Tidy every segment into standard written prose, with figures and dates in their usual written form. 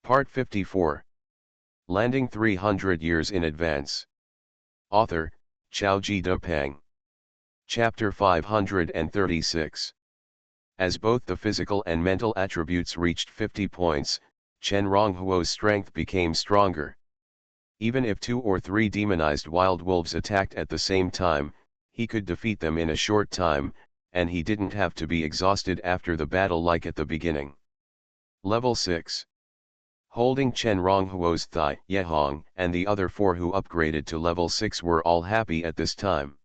Part 54. Landing 300 years in advance. Author, Xiaoji Depeng. Chapter 536. As both the physical and mental attributes reached 50 points, Chen Ronghuo's strength became stronger. Even if 2 or 3 demonized wild wolves attacked at the same time, he could defeat them in a short time, and he didn't have to be exhausted after the battle like at the beginning. Level 6. Holding Chen Ronghuo's thigh, Yehong and the other 4 who upgraded to level 6 were all happy at this time.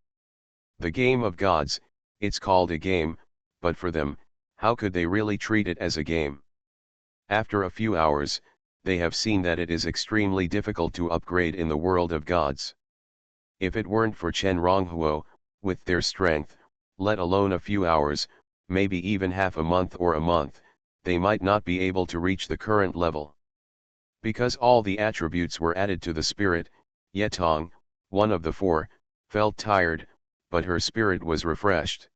The game of gods, it's called a game, but for them, how could they really treat it as a game? After a few hours, they have seen that it is extremely difficult to upgrade in the world of gods. If it weren't for Chen Ronghuo, with their strength, let alone a few hours, maybe even half a month or a month, they might not be able to reach the current level. Because all the attributes were added to the spirit, Yetong, one of the 4, felt tired, but her spirit was refreshed.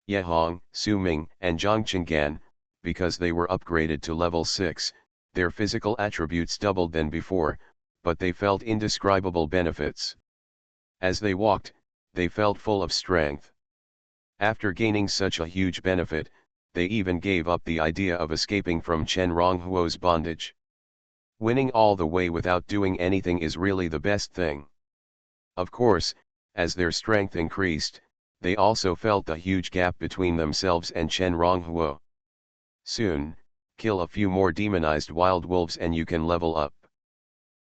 Yehong, Suming, and Zhangchengan, because they were upgraded to level 6, their physical attributes doubled than before, but they felt indescribable benefits. As they walked, they felt full of strength. After gaining such a huge benefit, they even gave up the idea of escaping from Chen Ronghuo's bondage. Winning all the way without doing anything is really the best thing. Of course, as their strength increased, they also felt the huge gap between themselves and Chen Ronghuo. Soon, kill a few more demonized wild wolves and you can level up.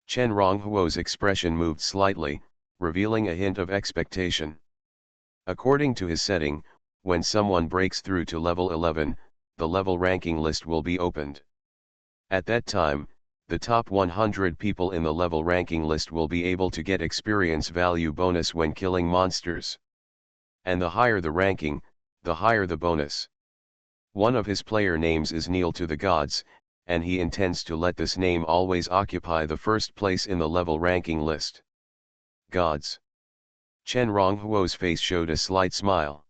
Chen Ronghuo's expression moved slightly, revealing a hint of expectation. According to his setting, when someone breaks through to level 11, the level ranking list will be opened. At that time, the top 100 people in the level ranking list will be able to get experience value bonus when killing monsters. And the higher the ranking, the higher the bonus. One of his player names is Kneel to the Gods, and he intends to let this name always occupy the first place in the level ranking list. Gods. Chen Ronghuo's face showed a slight smile.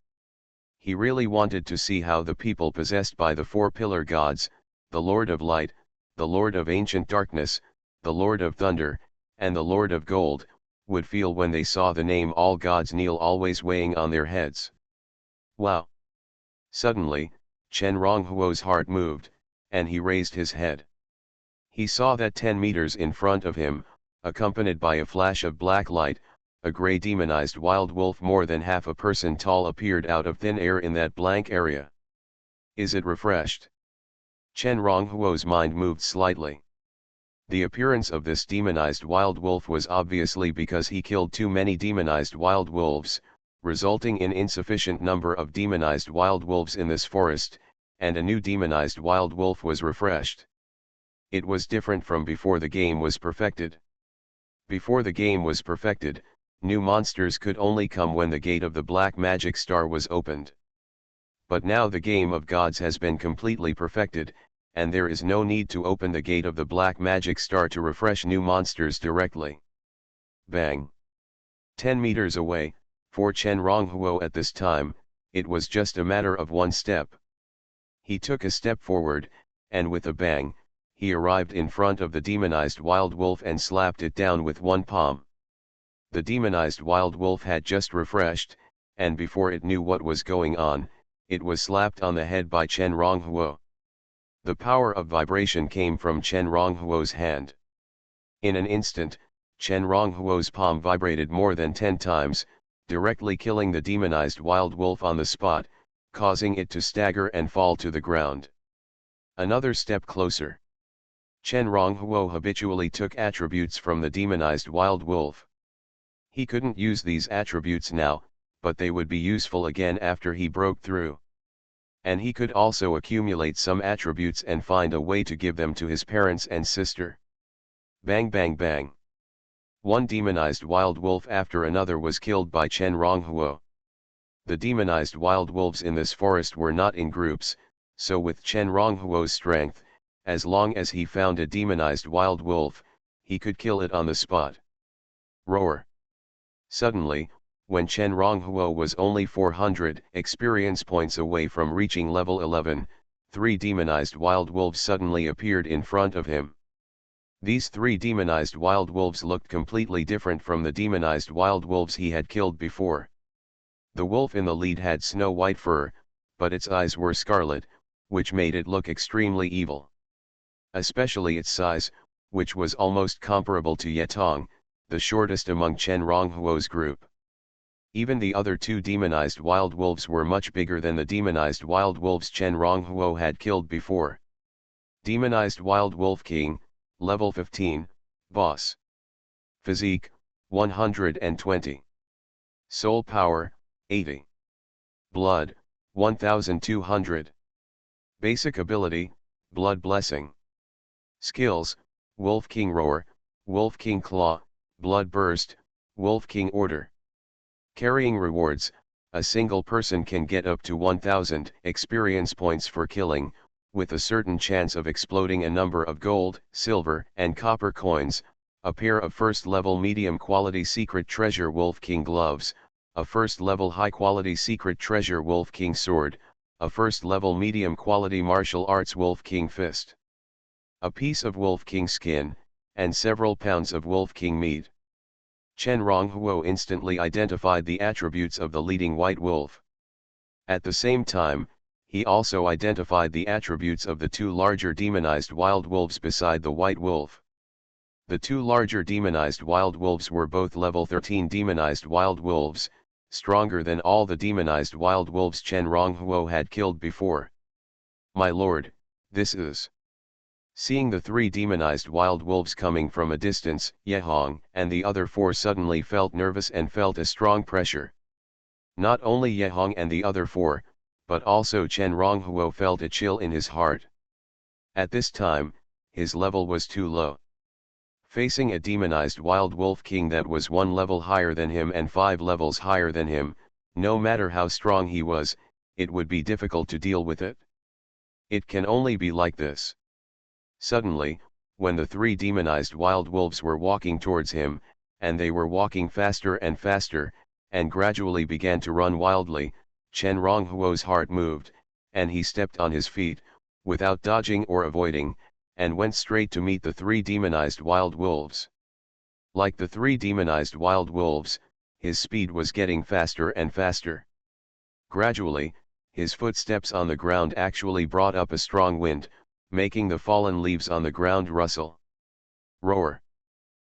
He really wanted to see how the people possessed by the 4 pillar gods, the Lord of Light, the Lord of Ancient Darkness, the Lord of Thunder, and the Lord of Gold, would feel when they saw the name All Gods Kneel always weighing on their heads. Wow! Suddenly, Chen Ronghuo's heart moved, and he raised his head. He saw that 10 meters in front of him, accompanied by a flash of black light, a grey demonized wild wolf more than half a person tall appeared out of thin air in that blank area. Is it refreshed? Chen Ronghuo's mind moved slightly. The appearance of this demonized wild wolf was obviously because he killed too many demonized wild wolves, resulting in insufficient number of demonized wild wolves in this forest, and a new demonized wild wolf was refreshed. It was different from before the game was perfected. Before the game was perfected, new monsters could only come when the gate of the Black Magic Star was opened. But now the game of gods has been completely perfected, and there is no need to open the gate of the Black Magic Star to refresh new monsters directly. Bang! 10 meters away, for Chen Ronghuo at this time, it was just a matter of one step. He took a step forward, and with a bang, he arrived in front of the demonized wild wolf and slapped it down with one palm. The demonized wild wolf had just refreshed, and before it knew what was going on, it was slapped on the head by Chen Ronghuo. The power of vibration came from Chen Ronghuo's hand. In an instant, Chen Ronghuo's palm vibrated more than 10 times, directly killing the demonized wild wolf on the spot, causing it to stagger and fall to the ground. Another step closer. Chen Ronghuo habitually took attributes from the demonized wild wolf. He couldn't use these attributes now, but they would be useful again after he broke through. And he could also accumulate some attributes and find a way to give them to his parents and sister. Bang bang bang. One demonized wild wolf after another was killed by Chen Ronghuo. The demonized wild wolves in this forest were not in groups, so with Chen Ronghuo's strength, as long as he found a demonized wild wolf, he could kill it on the spot. Roar. Suddenly, when Chen Ronghuo was only 400 experience points away from reaching level 11, 3 demonized wild wolves suddenly appeared in front of him. These three demonized wild wolves looked completely different from the demonized wild wolves he had killed before. The wolf in the lead had snow-white fur, but its eyes were scarlet, which made it look extremely evil. Especially its size, which was almost comparable to Yetong, the shortest among Chen Ronghuo's group. Even the other two demonized wild wolves were much bigger than the demonized wild wolves Chen Ronghuo had killed before. Demonized Wild Wolf King, Level 15, Boss. Physique, 120. Soul Power, 80. Blood, 1200. Basic Ability, Blood Blessing. Skills, Wolf King Roar, Wolf King Claw, Blood Burst, Wolf King Order. Carrying rewards, a single person can get up to 1000 experience points for killing, with a certain chance of exploding a number of gold, silver, and copper coins, a pair of first-level medium-quality secret treasure Wolf King gloves, a first-level high-quality secret treasure Wolf King sword, a first-level medium-quality martial arts Wolf King fist, a piece of Wolf King skin, and several pounds of Wolf King meat. Chen Ronghuo instantly identified the attributes of the leading white wolf. At the same time, he also identified the attributes of the two larger demonized wild wolves beside the white wolf. The two larger demonized wild wolves were both level 13 demonized wild wolves, stronger than all the demonized wild wolves Chen Ronghuo had killed before. My lord, this is... Seeing the three demonized wild wolves coming from a distance, Yehong and the other four suddenly felt nervous and felt a strong pressure. Not only Yehong and the other four, but also Chen Ronghuo felt a chill in his heart. At this time, his level was too low. Facing a demonized wild wolf king that was 1 level higher than him and 5 levels higher than him, no matter how strong he was, it would be difficult to deal with it. It can only be like this. Suddenly, when the three demonized wild wolves were walking towards him, and they were walking faster and faster, and gradually began to run wildly, Chen Ronghuo's heart moved, and he stepped on his feet, without dodging or avoiding, and went straight to meet the three demonized wild wolves. Like the three demonized wild wolves, his speed was getting faster and faster. Gradually, his footsteps on the ground actually brought up a strong wind, making the fallen leaves on the ground rustle. Roar!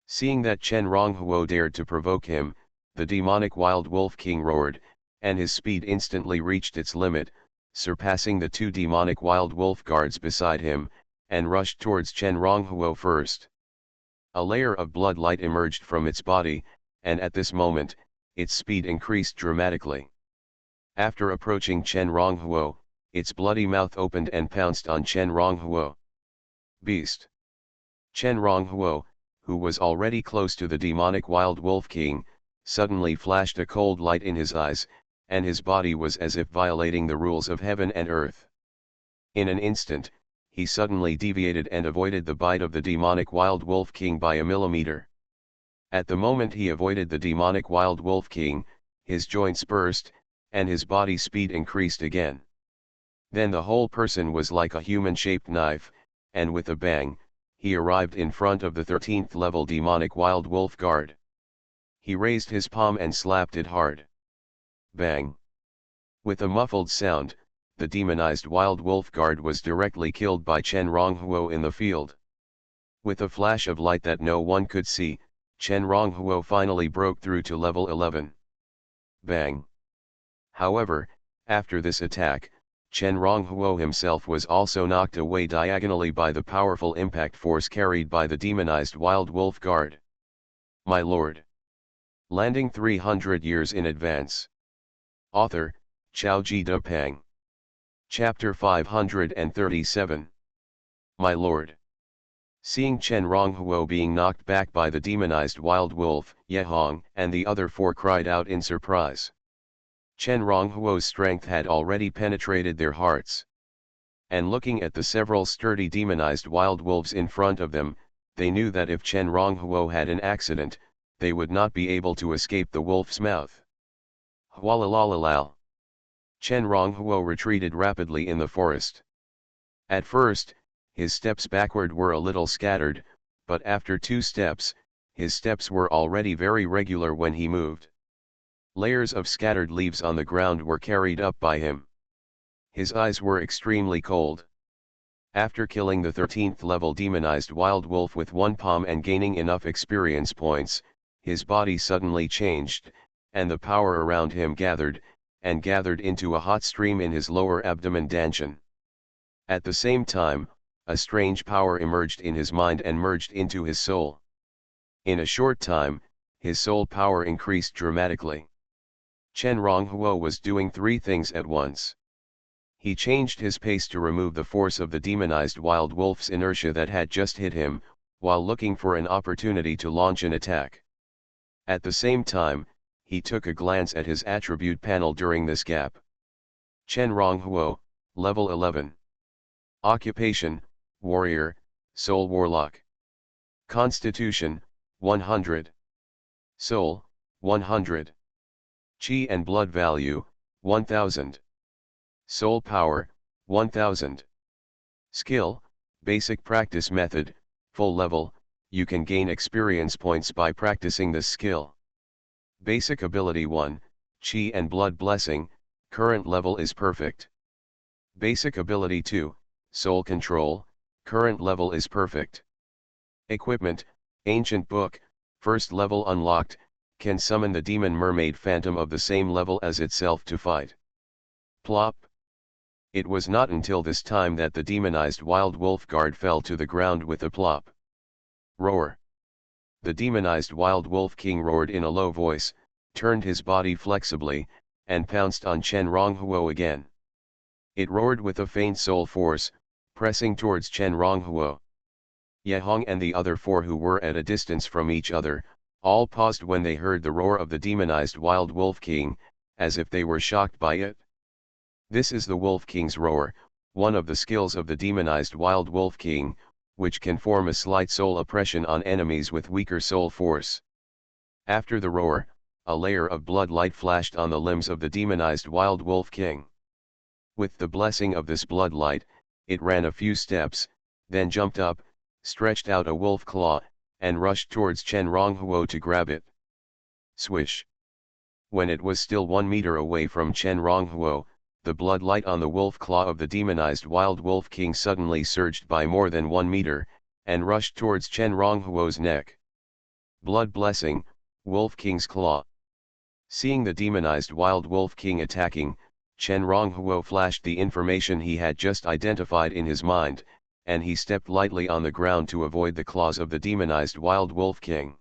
Seeing that Chen Ronghuo dared to provoke him, the demonic wild wolf king roared, and his speed instantly reached its limit, surpassing the two demonic wild wolf guards beside him, and rushed towards Chen Ronghuo first. A layer of blood light emerged from its body, and at this moment, its speed increased dramatically. After approaching Chen Ronghuo, its bloody mouth opened and pounced on Chen Ronghuo. Beast! Chen Ronghuo, who was already close to the demonic wild wolf king, suddenly flashed a cold light in his eyes, and his body was as if violating the rules of heaven and earth. In an instant, he suddenly deviated and avoided the bite of the demonic wild wolf king by a millimeter. At the moment he avoided the demonic wild wolf king, his joints burst, and his body speed increased again. Then the whole person was like a human-shaped knife, and with a bang, he arrived in front of the 13th level demonic wild wolf guard. He raised his palm and slapped it hard. Bang! With a muffled sound, the demonized wild wolf guard was directly killed by Chen Ronghuo in the field. With a flash of light that no one could see, Chen Ronghuo finally broke through to level 11. Bang! However, after this attack, Chen Ronghuo himself was also knocked away diagonally by the powerful impact force carried by the demonized wild wolf guard. My lord! Landing 300 years in advance. Author, Xiaoji Depeng. Chapter 537. My lord! Seeing Chen Ronghuo being knocked back by the demonized wild wolf, Yehong and the other four cried out in surprise. Chen Ronghuo's strength had already penetrated their hearts. And looking at the several sturdy demonized wild wolves in front of them, they knew that if Chen Ronghuo had an accident, they would not be able to escape the wolf's mouth. Hualalalal. Chen Ronghuo retreated rapidly in the forest. At first, his steps backward were a little scattered, but after 2 steps, his steps were already very regular when he moved. Layers of scattered leaves on the ground were carried up by him. His eyes were extremely cold. After killing the 13th level demonized wild wolf with 1 palm and gaining enough experience points, his body suddenly changed, and the power around him gathered into a hot stream in his lower abdomen dantian. At the same time, a strange power emerged in his mind and merged into his soul. In a short time, his soul power increased dramatically. Chen Ronghuo was doing 3 things at once. He changed his pace to remove the force of the demonized wild wolf's inertia that had just hit him, while looking for an opportunity to launch an attack. At the same time, he took a glance at his attribute panel during this gap. Chen Ronghuo, level 11. Occupation, Warrior, Soul Warlock. Constitution, 100. Soul, 100. Qi and blood value, 1000. Soul power, 1000. Skill, basic practice method, full level, you can gain experience points by practicing this skill. Basic ability 1, Qi and blood blessing, current level is perfect. Basic ability 2, soul control, current level is perfect. Equipment, ancient book, first level unlocked, can summon the demon mermaid phantom of the same level as itself to fight. Plop. It was not until this time that the demonized wild wolf guard fell to the ground with a plop. Roar. The demonized wild wolf king roared in a low voice, turned his body flexibly, and pounced on Chen Ronghuo again. It roared with a faint soul force, pressing towards Chen Ronghuo. Yehong and the other 4 who were at a distance from each other, all paused when they heard the roar of the demonized wild wolf king, as if they were shocked by it. This is the Wolf King's roar, one of the skills of the demonized wild wolf king, which can form a slight soul oppression on enemies with weaker soul force. After the roar, a layer of blood light flashed on the limbs of the demonized wild wolf king. With the blessing of this blood light, it ran a few steps, then jumped up, stretched out a wolf claw, and rushed towards Chen Ronghuo to grab it. Swish. When it was still 1 meter away from Chen Ronghuo, the blood light on the wolf claw of the demonized wild wolf king suddenly surged by more than 1 meter, and rushed towards Chen Ronghuo's neck. Blood blessing, Wolf King's claw. Seeing the demonized wild wolf king attacking, Chen Ronghuo flashed the information he had just identified in his mind, and he stepped lightly on the ground to avoid the claws of the demonized wild wolf king.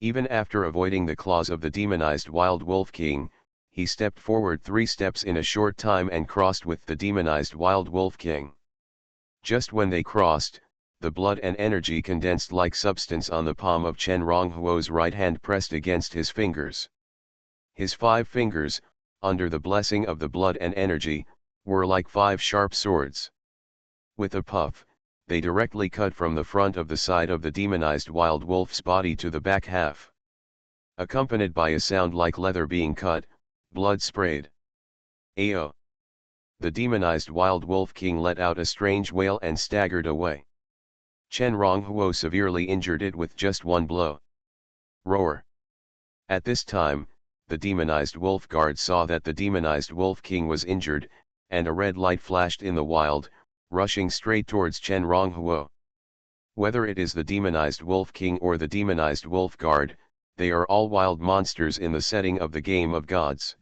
Even after avoiding the claws of the demonized wild wolf king, he stepped forward 3 steps in a short time and crossed with the demonized wild wolf king. Just when they crossed, the blood and energy condensed like substance on the palm of Chen Ronghuo's right hand pressed against his fingers. His 5 fingers, under the blessing of the blood and energy, were like 5 sharp swords. With a puff, they directly cut from the front of the side of the demonized wild wolf's body to the back half. Accompanied by a sound like leather being cut, blood sprayed. Ayo! The demonized wild wolf king let out a strange wail and staggered away. Chen Ronghuo severely injured it with just 1 blow. Roar! At this time, the demonized wolf guard saw that the demonized wolf king was injured, and a red light flashed in the wild, rushing straight towards Chen Ronghuo. Whether it is the demonized wolf king or the demonized wolf guard, they are all wild monsters in the setting of the game of gods.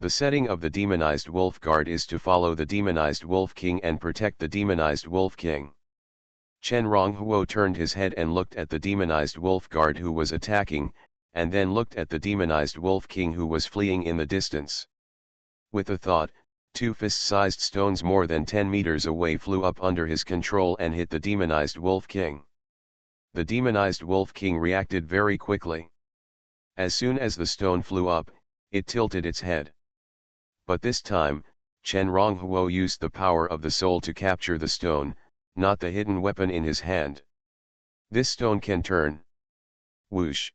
The setting of the demonized wolf guard is to follow the demonized wolf king and protect the demonized wolf king. Chen Ronghuo turned his head and looked at the demonized wolf guard who was attacking, and then looked at the demonized wolf king who was fleeing in the distance. With a thought, 2 fist-sized stones more than 10 meters away flew up under his control and hit the demonized wolf king. The demonized wolf king reacted very quickly. As soon as the stone flew up, it tilted its head. But this time, Chen Ronghuo used the power of the soul to capture the stone, not the hidden weapon in his hand. This stone can turn. Whoosh!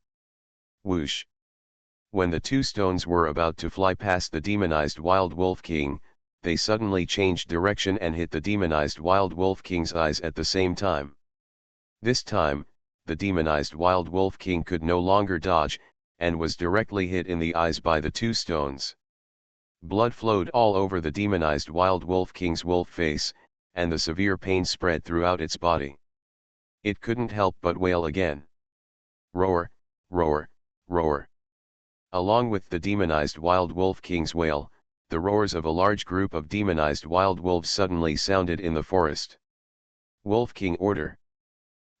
Whoosh! When the 2 stones were about to fly past the demonized wild wolf king, they suddenly changed direction and hit the demonized wild wolf king's eyes at the same time. This time, the demonized Wild Wolf King could no longer dodge, and was directly hit in the eyes by the two stones. Blood flowed all over the demonized Wild Wolf King's wolf face, and the severe pain spread throughout its body. It couldn't help but wail again. Roar, roar, roar. Along with the demonized Wild Wolf King's wail, the roars of a large group of demonized wild wolves suddenly sounded in the forest. Wolf King order.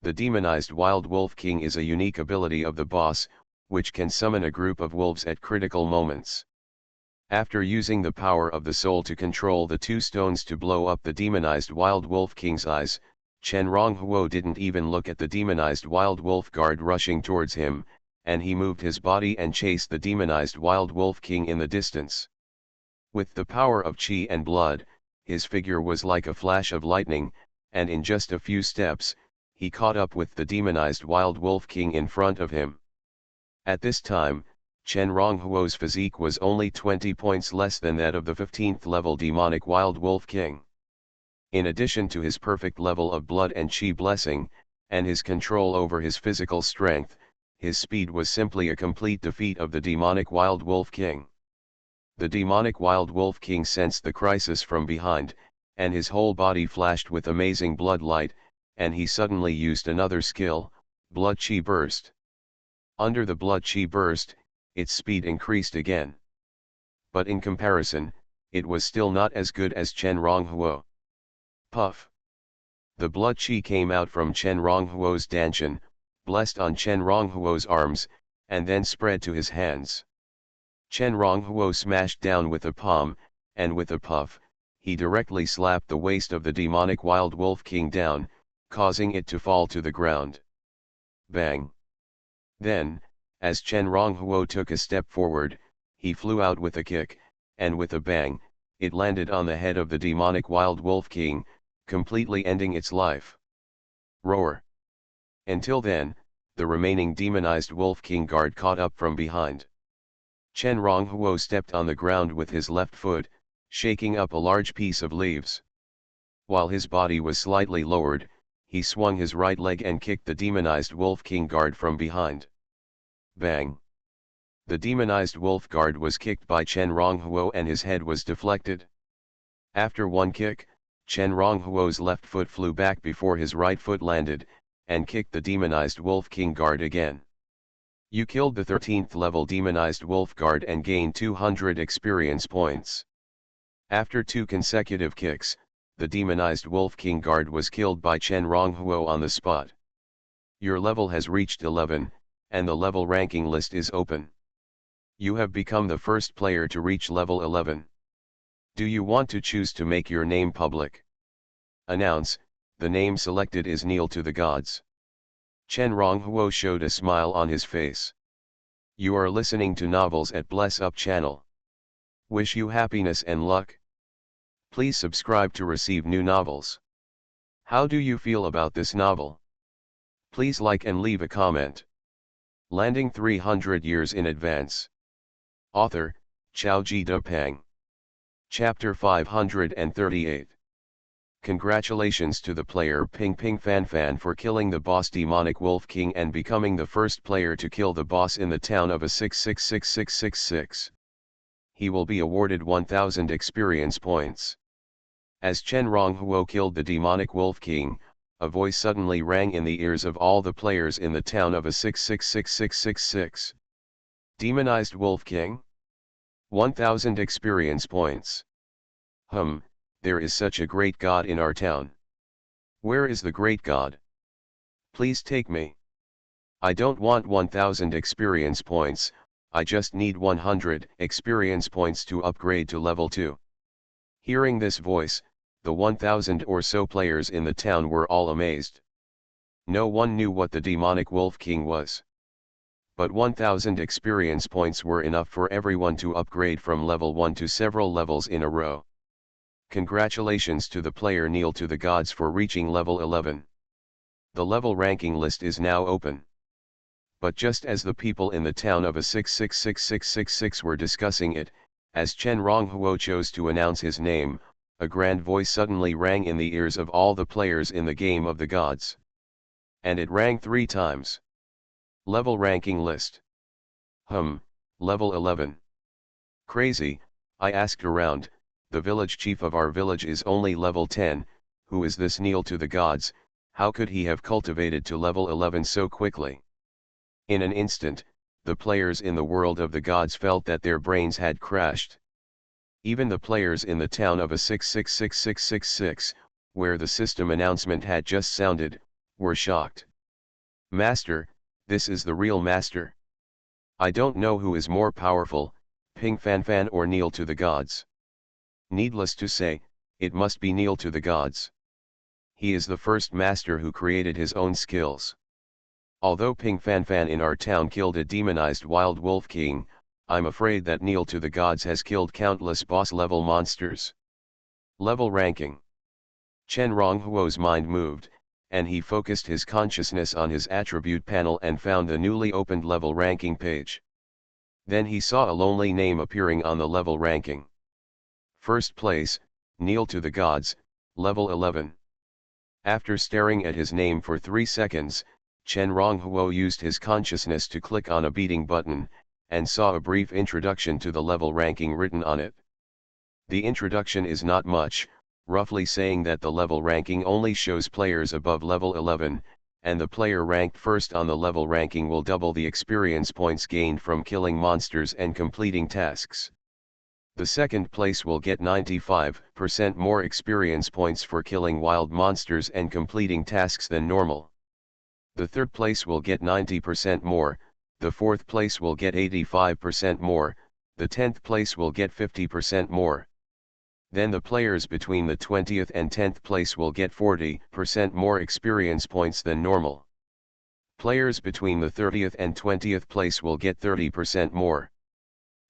The demonized Wild Wolf King is a unique ability of the boss, which can summon a group of wolves at critical moments. After using the power of the soul to control the two stones to blow up the demonized Wild Wolf King's eyes, Chen Ronghuo didn't even look at the demonized Wild Wolf guard rushing towards him, and he moved his body and chased the demonized Wild Wolf King in the distance. With the power of Qi and blood, his figure was like a flash of lightning, and in just a few steps, he caught up with the demonized Wild Wolf King in front of him. At this time, Chen Ronghuo's physique was only 20 points less than that of the 15th level demonic Wild Wolf King. In addition to his perfect level of blood and Qi blessing, and his control over his physical strength, his speed was simply a complete defeat of the demonic Wild Wolf King. The demonic Wild Wolf King sensed the crisis from behind, and his whole body flashed with amazing blood light, and he suddenly used another skill, Blood Qi Burst. Under the Blood Qi Burst, its speed increased again. But in comparison, it was still not as good as Chen Ronghuo. Puff! The Blood Qi came out from Chen Ronghuo's dantian, blessed on Chen Ronghuo's arms, and then spread to his hands. Chen Ronghuo smashed down with a palm, and with a puff, he directly slapped the waist of the demonic Wild Wolf King down, causing it to fall to the ground. Bang! Then, as Chen Ronghuo took a step forward, he flew out with a kick, and with a bang, it landed on the head of the demonic Wild Wolf King, completely ending its life. Roar! Until then, the remaining demonized Wolf King guard caught up from behind. Chen Ronghuo stepped on the ground with his left foot, shaking up a large piece of leaves. While his body was slightly lowered, he swung his right leg and kicked the demonized Wolf King guard from behind. Bang! The demonized wolf guard was kicked by Chen Ronghuo and his head was deflected. After one kick, Chen Ronghuo's left foot flew back before his right foot landed, and kicked the demonized Wolf King guard again. You killed the 13th level demonized wolf guard and gained 200 experience points. After 2 consecutive kicks, the demonized Wolf King guard was killed by Chen Ronghuo on the spot. Your level has reached 11, and the level ranking list is open. You have become the first player to reach level 11. Do you want to choose to make your name public? Announce, the name selected is Kneel to the Gods. Chen Ronghuo showed a smile on his face. You are listening to Novels at Bless Up channel. Wish you happiness and luck. Please subscribe to receive new novels. How do you feel about this novel? Please like and leave a comment. Landing 300 years in advance. Author, Xiaoji Depeng. Chapter 538. Congratulations to the player Ping Ping Fan Fan for killing the boss demonic Wolf King and becoming the first player to kill the boss in the town of a 666666. He will be awarded 1000 experience points. As Chen Ronghuo killed the demonic Wolf King, a voice suddenly rang in the ears of all the players in the town of a 666666. Demonized Wolf King? 1000 experience points. There is such a great god in our town. Where is the great god? Please take me. I don't want 1000 experience points, I just need 100 experience points to upgrade to level 2. Hearing this voice, the 1000 or so players in the town were all amazed. No one knew what the demonic Wolf King was. But 1000 experience points were enough for everyone to upgrade from level 1 to several levels in a row. Congratulations to the player Kneel to the Gods for reaching level 11. The level ranking list is now open. But just as the people in the town of a 666666 were discussing it, as Chen Ronghuo chose to announce his name, a grand voice suddenly rang in the ears of all the players in the Game of the Gods. and it rang 3 times. Level ranking list. Level 11. Crazy, I asked around. The village chief of our village is only level 10, who is this kneel to the gods? How could he have cultivated to level 11 so quickly? In an instant, the players in the world of the gods felt that their brains had crashed. Even the players in the town of A666666, where the system announcement had just sounded, were shocked. Master, this is the real master. I don't know who is more powerful, Ping Fanfan or kneel to the gods. Needless to say, it must be kneel to the gods. He is the first master who created his own skills. Although Ping Fanfan in our town killed a demonized wild wolf king, I'm afraid that kneel to the gods has killed countless boss level monsters. Level ranking. Chen Ronghuo's mind moved, and he focused his consciousness on his attribute panel and found the newly opened level ranking page. Then he saw a lonely name appearing on the level ranking. First place, kneel to the gods, level 11. After staring at his name for 3 seconds, Chen Ronghuo used his consciousness to click on a beating button, and saw a brief introduction to the level ranking written on it. The introduction is not much, roughly saying that the level ranking only shows players above level 11, and the player ranked first on the level ranking will double the experience points gained from killing monsters and completing tasks. The second place will get 95% more experience points for killing wild monsters and completing tasks than normal. The third place will get 90% more, the fourth place will get 85% more, the 10th place will get 50% more. Then the players between the 20th and 10th place will get 40% more experience points than normal. Players between the 30th and 20th place will get 30% more.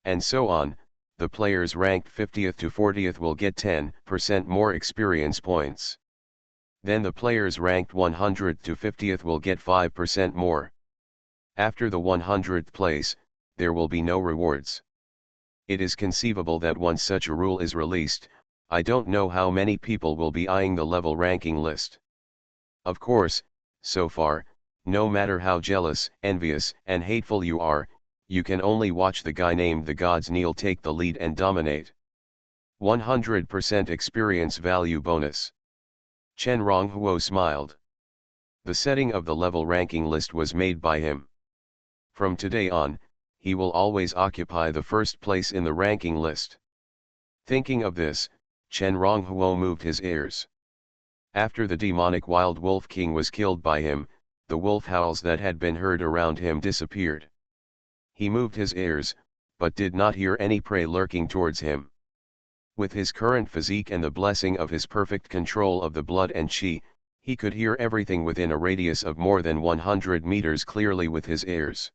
And so on. The players ranked 50th to 40th will get 10% more experience points. Then the players ranked 100th to 50th will get 5% more. After the 100th place, there will be no rewards. It is conceivable that once such a rule is released, I don't know how many people will be eyeing the level ranking list. Of course, so far, no matter how jealous, envious, and hateful you are, you can only watch the guy named the gods kneel take the lead and dominate. 100% experience value bonus. Chen Ronghuo smiled. The setting of the level ranking list was made by him. From today on, he will always occupy the first place in the ranking list. Thinking of this, Chen Ronghuo moved his ears. After the demonic wild wolf king was killed by him, the wolf howls that had been heard around him disappeared. He moved his ears, but did not hear any prey lurking towards him. With his current physique and the blessing of his perfect control of the blood and qi, he could hear everything within a radius of more than 100 meters clearly with his ears.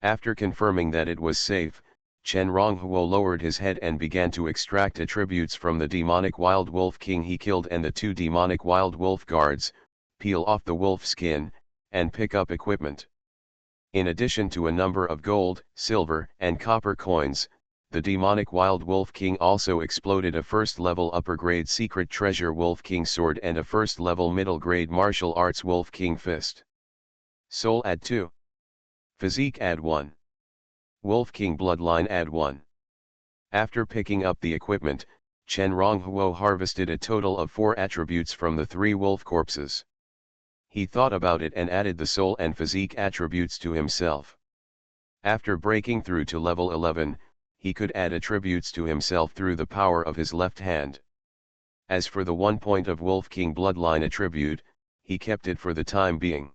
After confirming that it was safe, Chen Ronghuo lowered his head and began to extract attributes from the demonic wild wolf king he killed and the 2 demonic wild wolf guards, peel off the wolf skin, and pick up equipment. In addition to a number of gold, silver, and copper coins, the demonic wild wolf king also exploded a first-level upper-grade secret treasure wolf king sword and a first-level middle-grade martial arts wolf king fist. Soul add 2. Physique add 1. Wolf king bloodline add 1. After picking up the equipment, Chen Ronghuo harvested a total of 4 attributes from the 3 wolf corpses. He thought about it and added the soul and physique attributes to himself. After breaking through to level 11, he could add attributes to himself through the power of his left hand. As for the 1 point of Wolf King bloodline attribute, he kept it for the time being.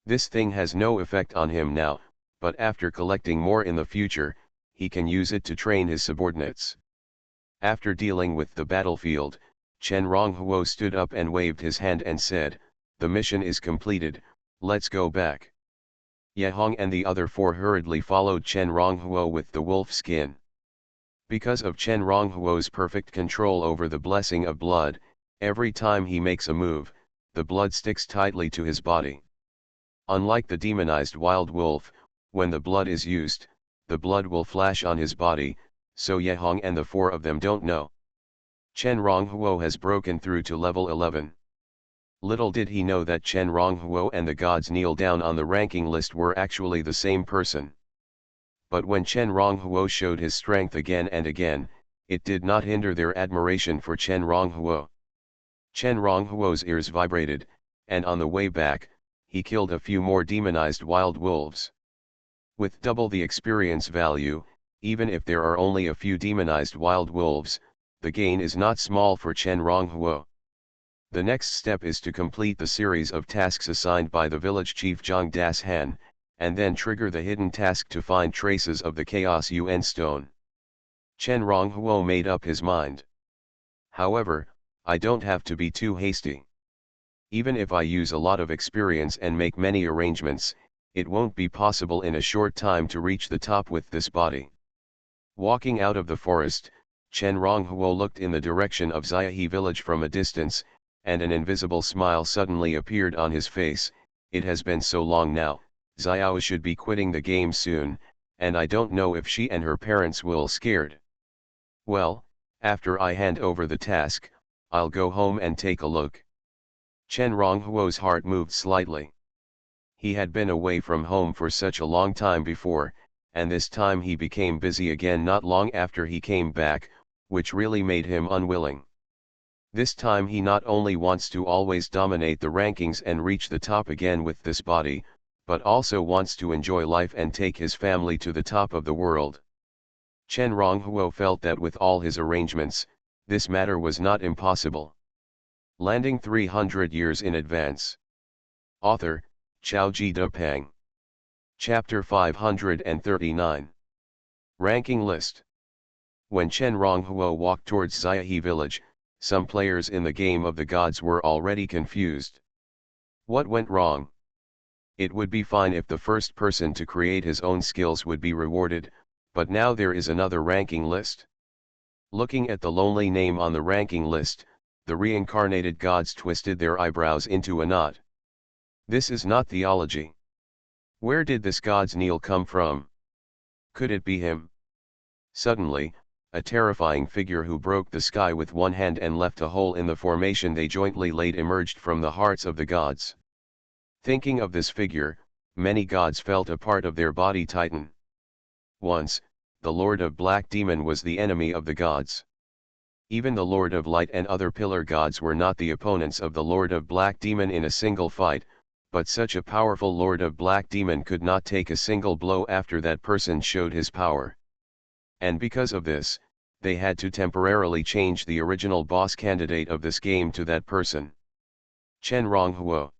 This thing has no effect on him now, but after collecting more in the future, he can use it to train his subordinates. After dealing with the battlefield, Chen Ronghuo stood up and waved his hand and said, "The mission is completed, let's go back." Ye Hong and the other 4 hurriedly followed Chen Ronghuo with the wolf skin. Because of Chen Ronghuo's perfect control over the blessing of blood, every time he makes a move, the blood sticks tightly to his body. Unlike the demonized wild wolf, when the blood is used, the blood will flash on his body, so Ye Hong and the 4 of them don't know. Chen Ronghuo has broken through to level 11. Little did he know that Chen Ronghuo and the gods kneel down on the ranking list were actually the same person. But when Chen Ronghuo showed his strength again and again, it did not hinder their admiration for Chen Ronghuo. Chen Ronghuo's ears vibrated, and on the way back, he killed a few more demonized wild wolves. With double the experience value, even if there are only a few demonized wild wolves, the gain is not small for Chen Ronghuo. The next step is to complete the series of tasks assigned by the village chief Zhang Das Han, and then trigger the hidden task to find traces of the Chaos Yuan stone. Chen Ronghuo made up his mind. However, I don't have to be too hasty. Even if I use a lot of experience and make many arrangements, it won't be possible in a short time to reach the top with this body. Walking out of the forest, Chen Ronghuo looked in the direction of Xiahe village from a distance, and an invisible smile suddenly appeared on his face. It has been so long now, Xiao should be quitting the game soon, and I don't know if she and her parents will scared. Well, after I hand over the task, I'll go home and take a look. Chen Ronghuo's heart moved slightly. He had been away from home for such a long time before, and this time he became busy again not long after he came back, which really made him unwilling. This time he not only wants to always dominate the rankings and reach the top again with this body, but also wants to enjoy life and take his family to the top of the world. Chen Ronghuo felt that with all his arrangements, this matter was not impossible. Landing 300 years in advance. Author, Xiaoji Depeng. Chapter 539. Ranking List. When Chen Ronghuo walked towards Xiahe village, some players in the game of the gods were already confused. What went wrong? It would be fine if the first person to create his own skills would be rewarded, but now there is another ranking list. Looking at the lonely name on the ranking list, the reincarnated gods twisted their eyebrows into a knot. This is not theology. Where did this god's kneel come from? Could it be him? Suddenly, a terrifying figure who broke the sky with one hand and left a hole in the formation they jointly laid emerged from the hearts of the gods. Thinking of this figure, many gods felt a part of their body tighten. Once, the Lord of Black Demon was the enemy of the gods. Even the Lord of Light and other pillar gods were not the opponents of the Lord of Black Demon in a single fight, but such a powerful Lord of Black Demon could not take a single blow after that person showed his power. And because of this, they had to temporarily change the original boss candidate of this game to that person. Chen Ronghuo.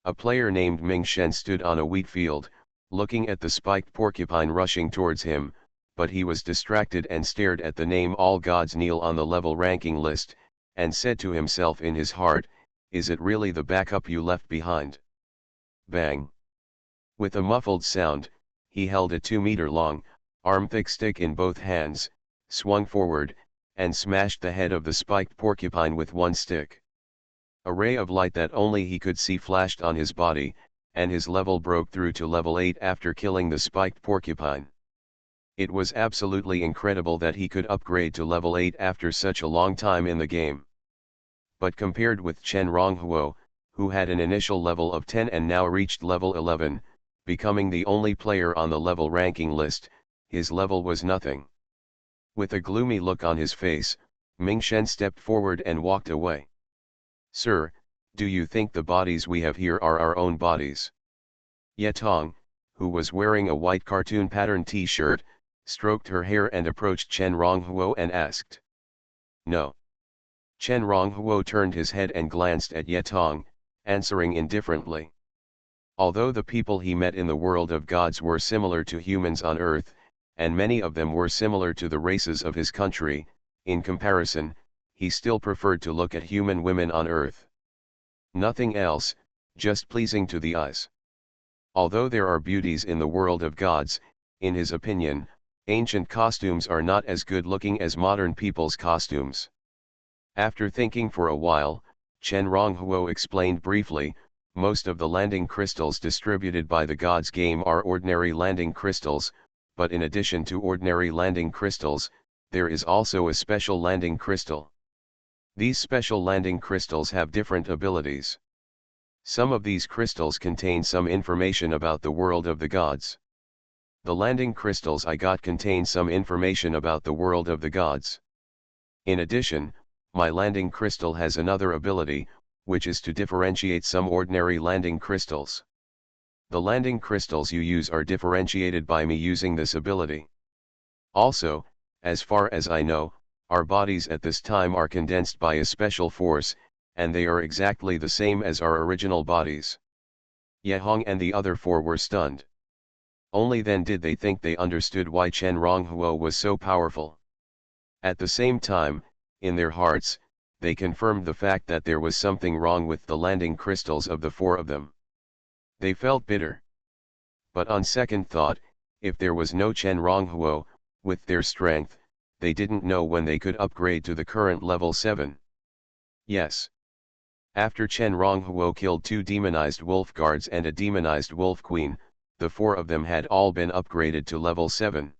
A player named Ming Shen stood on a wheat field, looking at the spiked porcupine rushing towards him, but he was distracted and stared at the name all gods kneel on the level ranking list, and said to himself in his heart, "Is it really the backup you left behind?" Bang! With a muffled sound, he held a 2-meter-long, arm-thick stick in both hands, swung forward, and smashed the head of the spiked porcupine with one stick. A ray of light that only he could see flashed on his body, and his level broke through to level 8 after killing the spiked porcupine. It was absolutely incredible that he could upgrade to level 8 after such a long time in the game. But compared with Chen Ronghuo, who had an initial level of 10 and now reached level 11, becoming the only player on the level ranking list, his level was nothing. With a gloomy look on his face, Ming Shen stepped forward and walked away. "Sir, do you think the bodies we have here are our own bodies?" Ye Tong, who was wearing a white cartoon pattern t-shirt, stroked her hair and approached Chen Ronghuo and asked. "No." Chen Ronghuo turned his head and glanced at Ye Tong, answering indifferently. Although the people he met in the world of gods were similar to humans on Earth, and many of them were similar to the races of his country, in comparison, he still preferred to look at human women on Earth. Nothing else, just pleasing to the eyes. Although there are beauties in the world of gods, in his opinion, ancient costumes are not as good looking as modern people's costumes. After thinking for a while, Chen Ronghuo explained briefly, most of the landing crystals distributed by the gods game are ordinary landing crystals, but in addition to ordinary landing crystals, there is also a special landing crystal. These special landing crystals have different abilities. Some of these crystals contain some information about the world of the gods. The landing crystals I got contain some information about the world of the gods. In addition, my landing crystal has another ability, which is to differentiate some ordinary landing crystals. The landing crystals you use are differentiated by me using this ability. Also, as far as I know, our bodies at this time are condensed by a special force, and they are exactly the same as our original bodies. Ye Hong and the other four were stunned. Only then did they think they understood why Chen Ronghuo was so powerful. At the same time, in their hearts, they confirmed the fact that there was something wrong with the landing crystals of the four of them. They felt bitter. But on second thought, if there was no Chen Ronghuo, with their strength, they didn't know when they could upgrade to the current level 7. Yes. After Chen Ronghuo killed 2 demonized wolf guards and a demonized wolf queen, the 4 of them had all been upgraded to level 7.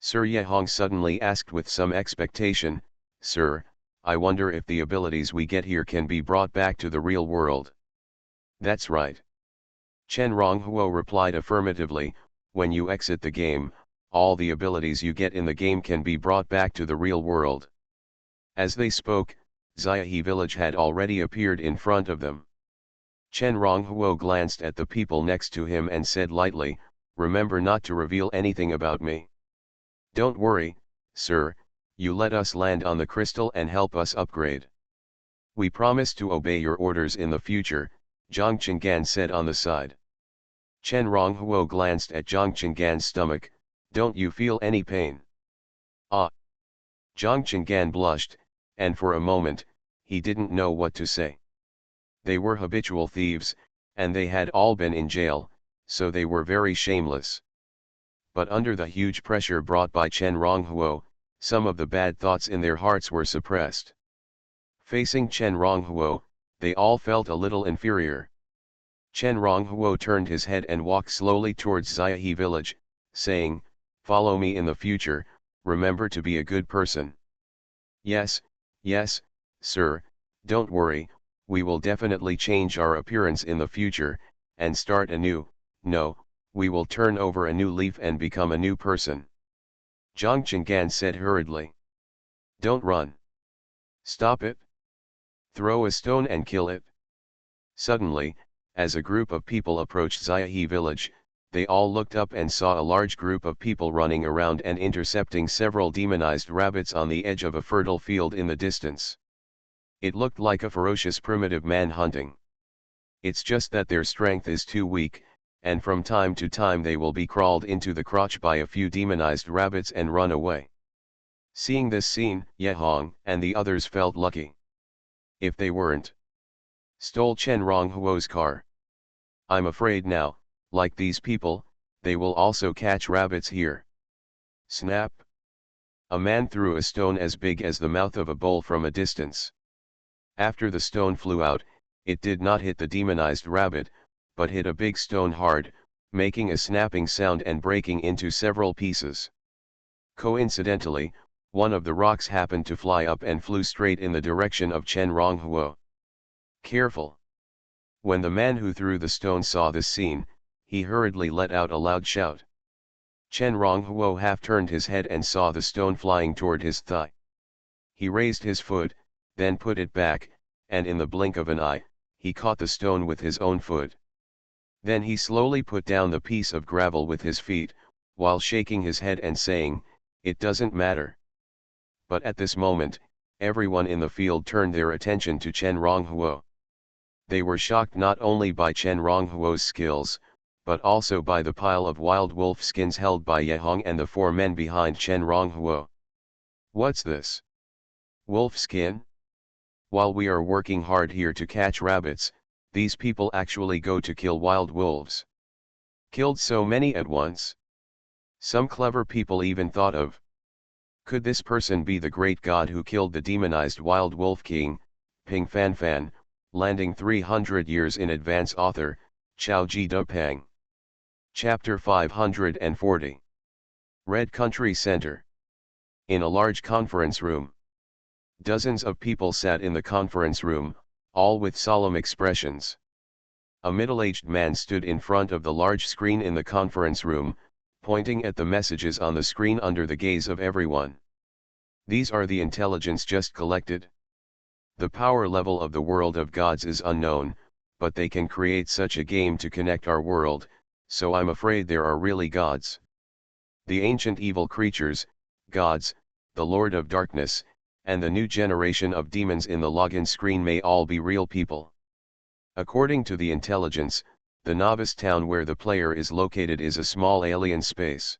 Sir Ye Hong suddenly asked with some expectation, "Sir, I wonder if the abilities we get here can be brought back to the real world." "That's right." Chen Ronghuo replied affirmatively, "When you exit the game, all the abilities you get in the game can be brought back to the real world." As they spoke, Xiahe village had already appeared in front of them. Chen Ronghuo glanced at the people next to him and said lightly, "Remember not to reveal anything about me." "Don't worry, sir, you let us land on the crystal and help us upgrade." "We promise to obey your orders in the future," Zhang Qinggan said on the side. Chen Ronghuo glanced at Zhang Qinggan's stomach. "Don't you feel any pain?" "Ah." Zhang Qinggan blushed, and for a moment, he didn't know what to say. They were habitual thieves, and they had all been in jail, so they were very shameless. But under the huge pressure brought by Chen Ronghuo, some of the bad thoughts in their hearts were suppressed. Facing Chen Ronghuo, they all felt a little inferior. Chen Ronghuo turned his head and walked slowly towards Xiahe village, saying, "Follow me in the future, remember to be a good person." Yes, sir, don't worry, we will definitely change our appearance in the future, and start anew. No, we will turn over a new leaf and become a new person." Zhang Qinggan said hurriedly. "Don't run. Stop it. Throw a stone and kill it." Suddenly, as a group of people approached Xiahe village, they all looked up and saw a large group of people running around and intercepting several demonized rabbits on the edge of a fertile field in the distance. It looked like a ferocious primitive man hunting. It's just that their strength is too weak, and from time to time they will be crawled into the crotch by a few demonized rabbits and run away. Seeing this scene, Ye Hong and the others felt lucky. If they weren't stole Chen Ronghuo's car. I'm afraid now, like these people, they will also catch rabbits here. Snap! A man threw a stone as big as the mouth of a bowl from a distance. After the stone flew out, it did not hit the demonized rabbit, but hit a big stone hard, making a snapping sound and breaking into several pieces. Coincidentally, one of the rocks happened to fly up and flew straight in the direction of Chen Ronghuo. Careful! When the man who threw the stone saw this scene, he hurriedly let out a loud shout. Chen Ronghuo half turned his head and saw the stone flying toward his thigh. He raised his foot, then put it back, and in the blink of an eye, he caught the stone with his own foot. Then he slowly put down the piece of gravel with his feet, while shaking his head and saying, "It doesn't matter." But at this moment, everyone in the field turned their attention to Chen Ronghuo. They were shocked not only by Chen Ronghuo's skills, but also by the pile of wild wolf skins held by Ye Hong and the 4 men behind Chen Ronghuo. "What's this? Wolf skin? While we are working hard here to catch rabbits, these people actually go to kill wild wolves. Killed so many at once? Some clever people even thought of. Could this person be the great god who killed the demonized wild wolf king, Ping Fan Fan, landing 300 years in advance?" Author, Chao Ji Dupang. Chapter 540. Red Country Center. In a large conference room. Dozens of people sat in the conference room, all with solemn expressions. A middle-aged man stood in front of the large screen in the conference room, pointing at the messages on the screen under the gaze of everyone. These are the intelligence just collected. The power level of the world of gods is unknown, but they can create such a game to connect our world, so I'm afraid there are really gods. The ancient evil creatures, gods, the Lord of Darkness, and the new generation of demons in the login screen may all be real people. According to the intelligence, the novice town where the player is located is a small alien space.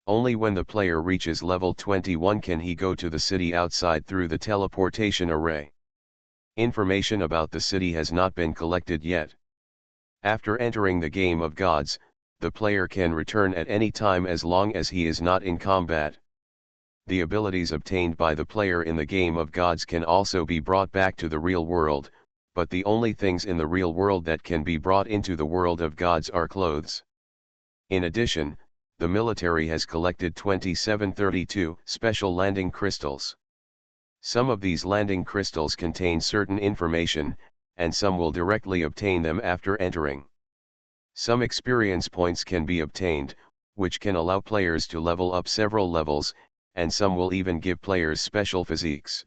Only when the player reaches level 21 can he go to the city outside through the teleportation array. Information about the city has not been collected yet. After entering the game of gods, the player can return at any time as long as he is not in combat. The abilities obtained by the player in the game of gods can also be brought back to the real world, but the only things in the real world that can be brought into the world of gods are clothes. In addition, the military has collected 2732 special landing crystals. Some of these landing crystals contain certain information, and some will directly obtain them after entering. Some experience points can be obtained, which can allow players to level up several levels, and some will even give players special physiques.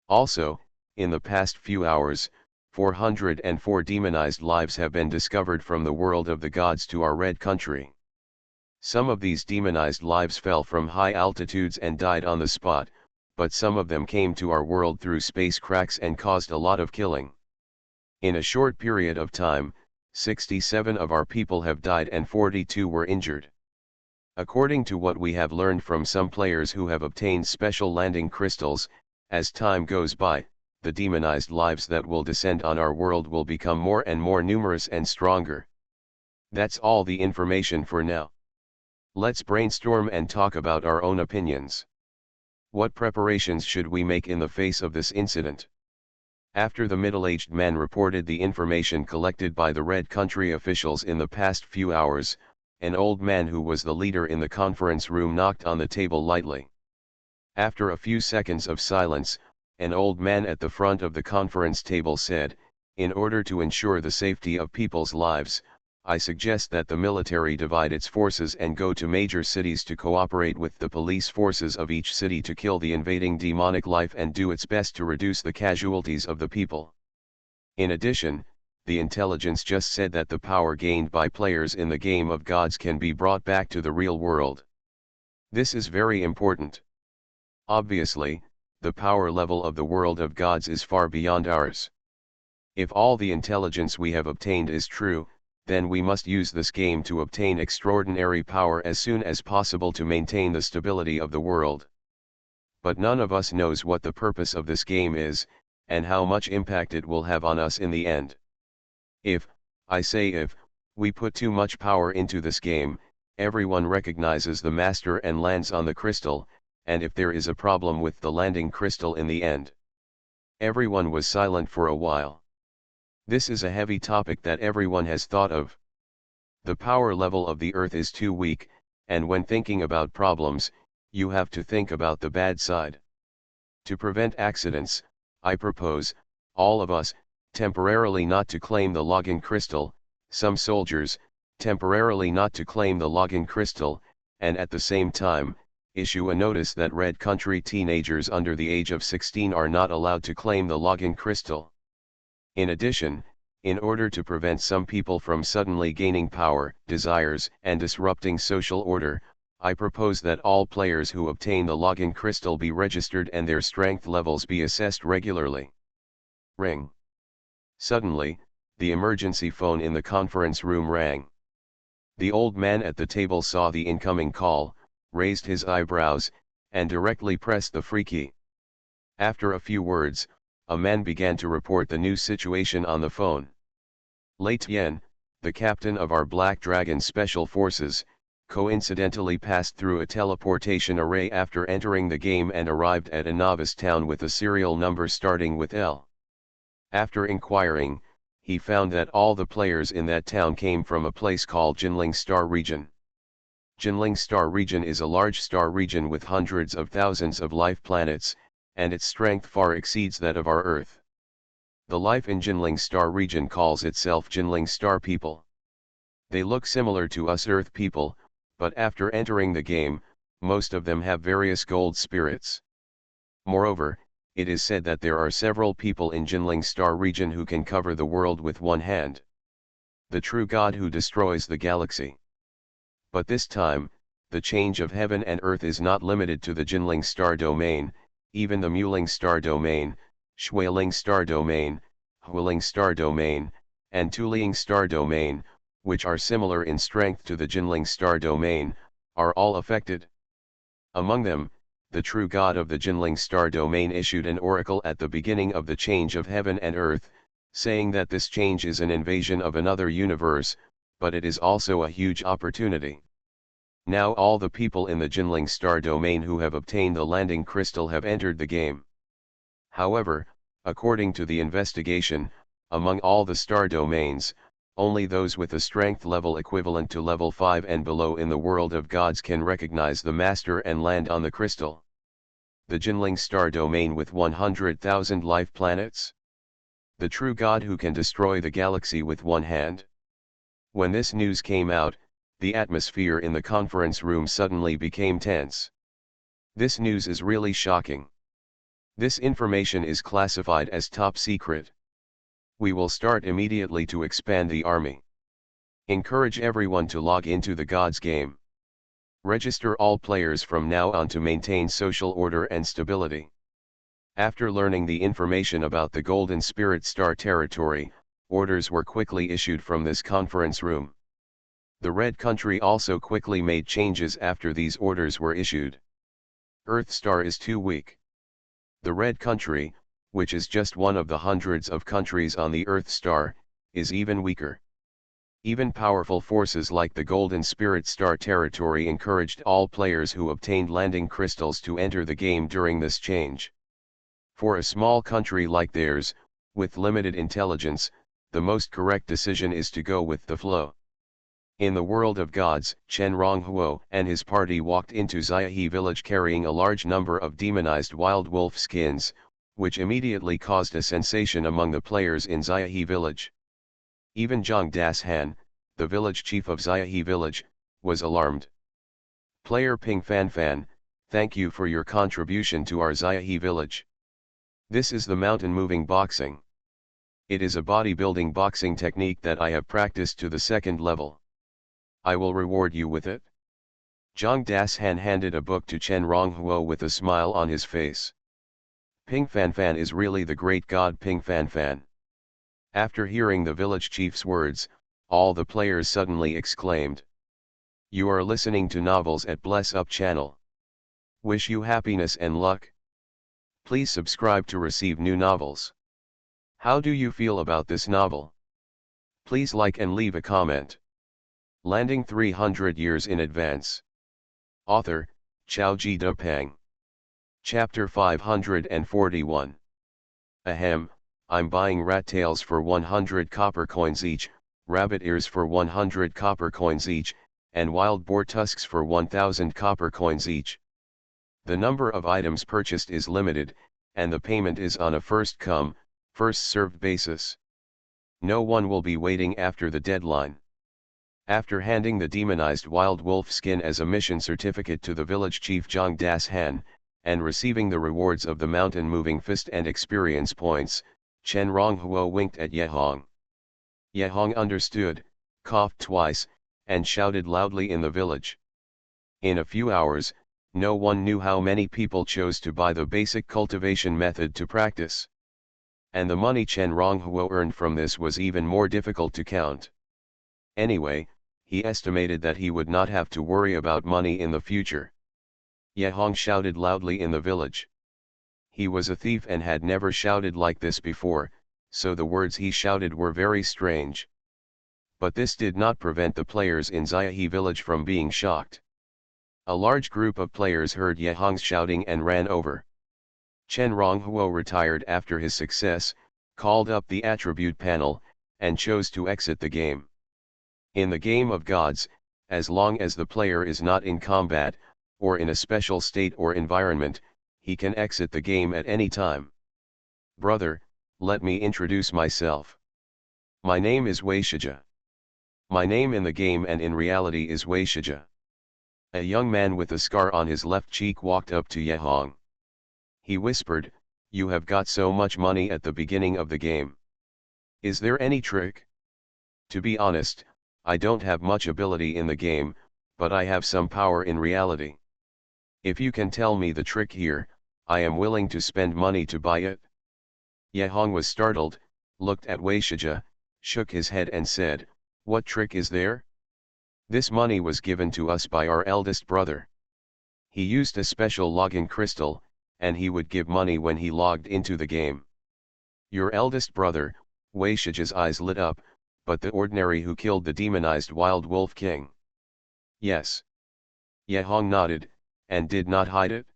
Also, in the past few hours, 404 demonized lives have been discovered from the world of the gods to our red country. Some of these demonized lives fell from high altitudes and died on the spot, but some of them came to our world through space cracks and caused a lot of killing. In a short period of time, 67 of our people have died and 42 were injured. According to what we have learned from some players who have obtained special landing crystals, as time goes by, the demonized lives that will descend on our world will become more and more numerous and stronger. That's all the information for now. Let's brainstorm and talk about our own opinions. What preparations should we make in the face of this incident? After the middle-aged man reported the information collected by the Red Country officials in the past few hours, an old man who was the leader in the conference room knocked on the table lightly. After a few seconds of silence, an old man at the front of the conference table said, "In order to ensure the safety of people's lives, I suggest that the military divide its forces and go to major cities to cooperate with the police forces of each city to kill the invading demonic life and do its best to reduce the casualties of the people." In addition, the intelligence just said that the power gained by players in the game of gods can be brought back to the real world. This is very important. Obviously, the power level of the world of gods is far beyond ours. If all the intelligence we have obtained is true, then we must use this game to obtain extraordinary power as soon as possible to maintain the stability of the world. But none of us knows what the purpose of this game is, and how much impact it will have on us in the end. If, I say if, we put too much power into this game, everyone recognizes the master and lands on the crystal, and if there is a problem with the landing crystal in the end. Everyone was silent for a while. This is a heavy topic that everyone has thought of. The power level of the Earth is too weak, and when thinking about problems, you have to think about the bad side. To prevent accidents, I propose, all of us, temporarily not to claim the login crystal, some soldiers, temporarily not to claim the login crystal, and at the same time, issue a notice that Red Country teenagers under the age of 16 are not allowed to claim the login crystal. In addition, in order to prevent some people from suddenly gaining power, desires, and disrupting social order, I propose that all players who obtain the login crystal be registered and their strength levels be assessed regularly. Ring. Suddenly, the emergency phone in the conference room rang. The old man at the table saw the incoming call, raised his eyebrows, and directly pressed the free key. After a few words, a man began to report the new situation on the phone. Lei Tian, the captain of our Black Dragon Special Forces, coincidentally passed through a teleportation array after entering the game and arrived at a novice town with a serial number starting with L. After inquiring, he found that all the players in that town came from a place called Jinling Star Region. Jinling Star Region is a large star region with hundreds of thousands of life planets, and its strength far exceeds that of our Earth. The life in Jinling Star region calls itself Jinling Star people. They look similar to us Earth people, but after entering the game, most of them have various gold spirits. Moreover, it is said that there are several people in Jinling Star region who can cover the world with one hand. The true God who destroys the galaxy. But this time, the change of heaven and earth is not limited to the Jinling Star domain, even the Muling Star domain, Xueling Star domain, Huiling Star domain, and Tuliing Star domain, which are similar in strength to the Jinling Star domain, are all affected. Among them, the true God of the Jinling Star domain issued an oracle at the beginning of the change of heaven and earth, saying that this change is an invasion of another universe, but it is also a huge opportunity. Now all the people in the Jinling Star domain who have obtained the landing crystal have entered the game. However, according to the investigation, among all the star domains, only those with a strength level equivalent to level 5 and below in the world of gods can recognize the master and land on the crystal. The Jinling Star domain with 100,000 life planets. The true God who can destroy the galaxy with one hand. When this news came out, the atmosphere in the conference room suddenly became tense. This news is really shocking. This information is classified as top secret. We will start immediately to expand the army. Encourage everyone to log into the Gods game. Register all players from now on to maintain social order and stability. After learning the information about the Golden Spirit Star territory, orders were quickly issued from this conference room. The Red Country also quickly made changes after these orders were issued. Earth Star is too weak. The Red Country, which is just one of the hundreds of countries on the Earth Star, is even weaker. Even powerful forces like the Golden Spirit Star territory encouraged all players who obtained landing crystals to enter the game during this change. For a small country like theirs, with limited intelligence, the most correct decision is to go with the flow. In the world of gods, Chen Ronghuo and his party walked into Xiahe village carrying a large number of demonized wild wolf skins, which immediately caused a sensation among the players in Xiahe village. Even Zhang Das-han, the village chief of Xiahe village, was alarmed. Player Ping Fanfan, thank you for your contribution to our Xiahe village. This is the mountain moving boxing. It is a bodybuilding boxing technique that I have practiced to the second level. I will reward you with it. Zhang Das-han handed a book to Chen Ronghuo with a smile on his face. Ping Fanfan is really the great god Ping Fanfan. After hearing the village chief's words, all the players suddenly exclaimed. You are listening to novels at Bless Up channel. Wish you happiness and luck. Please subscribe to receive new novels. How do you feel about this novel? Please like and leave a comment. Landing 300 years in advance. Author, Xiaoji Depeng. Chapter 541. Ahem, I'm buying rat tails for 100 copper coins each, rabbit ears for 100 copper coins each, and wild boar tusks for 1000 copper coins each. The number of items purchased is limited, and the payment is on a first-come, first-served basis. No one will be waiting after the deadline. After handing the demonized wild wolf skin as a mission certificate to the village chief Zhang Das-han, and receiving the rewards of the mountain moving fist and experience points, Chen Ronghuo winked at Yehong. Yehong understood, coughed twice, and shouted loudly in the village. In a few hours, no one knew how many people chose to buy the basic cultivation method to practice. And the money Chen Ronghuo earned from this was even more difficult to count. Anyway, he estimated that he would not have to worry about money in the future. Yehong shouted loudly in the village. He was a thief and had never shouted like this before, so the words he shouted were very strange. But this did not prevent the players in Xiahe village from being shocked. A large group of players heard Yehong's shouting and ran over. Chen Ronghuo retired after his success, called up the attribute panel, and chose to exit the game. In the game of gods, as long as the player is not in combat, or in a special state or environment, he can exit the game at any time. Brother, let me introduce myself. My name is Weishija. My name in the game and in reality is Weishija. A young man with a scar on his left cheek walked up to Yehong. He whispered, "You have got so much money at the beginning of the game. Is there any trick?" To be honest, I don't have much ability in the game, but I have some power in reality. If you can tell me the trick here, I am willing to spend money to buy it. Yehong was startled, looked at Weishija, shook his head and said, "What trick is there? This money was given to us by our eldest brother. He used a special login crystal, and he would give money when he logged into the game." Your eldest brother, Weishija's eyes lit up, but the ordinary who killed the demonized wild wolf king? Yes. Yehong nodded, and did not hide it.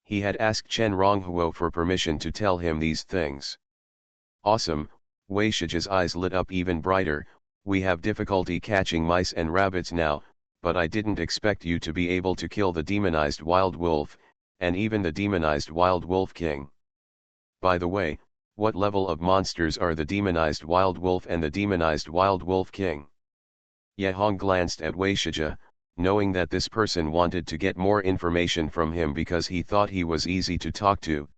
He had asked Chen Ronghuo for permission to tell him these things. Awesome, Weishija's eyes lit up even brighter. We have difficulty catching mice and rabbits now, but I didn't expect you to be able to kill the demonized wild wolf, and even the demonized wild wolf king. By the way, what level of monsters are the demonized wild wolf and the demonized wild wolf king? Yehong glanced at Weishija, knowing that this person wanted to get more information from him because he thought he was easy to talk to.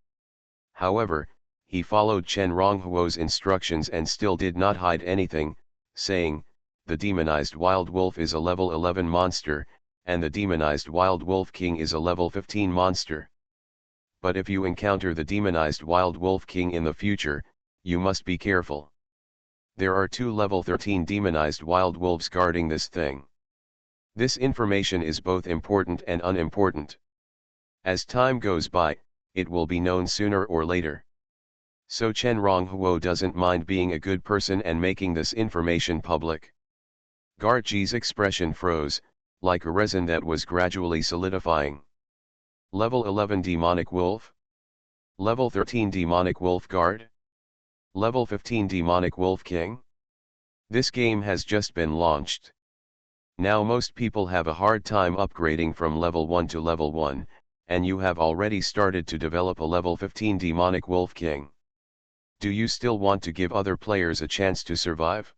However, he followed Chen Ronghuo's instructions and still did not hide anything, saying, "The demonized wild wolf is a level 11 monster, and the demonized wild wolf king is a level 15 monster. But if you encounter the demonized wild wolf king in the future, you must be careful. There are 2 level 13 demonized wild wolves guarding this thing." This information is both important and unimportant. As time goes by, it will be known sooner or later. So Chen Ronghuo doesn't mind being a good person and making this information public. Garji's expression froze, like a resin that was gradually solidifying. Level 11 Demonic Wolf? Level 13 Demonic Wolf Guard? Level 15 Demonic Wolf King? This game has just been launched. Now most people have a hard time upgrading from level 1 to level 1, and you have already started to develop a level 15 Demonic Wolf King. Do you still want to give other players a chance to survive?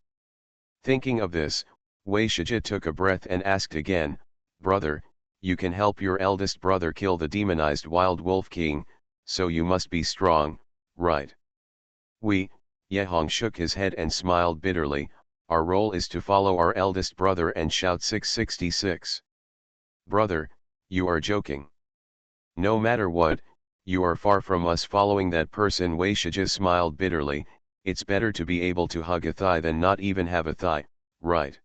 Thinking of this, Weishija took a breath and asked again, "Brother, you can help your eldest brother kill the demonized wild wolf king, so you must be strong, right?" Yehong shook his head and smiled bitterly, "Our role is to follow our eldest brother and shout 666. Brother, you are joking. No matter what, you are far from us following that person." Weishija smiled bitterly, "It's better to be able to hug a thigh than not even have a thigh, right?"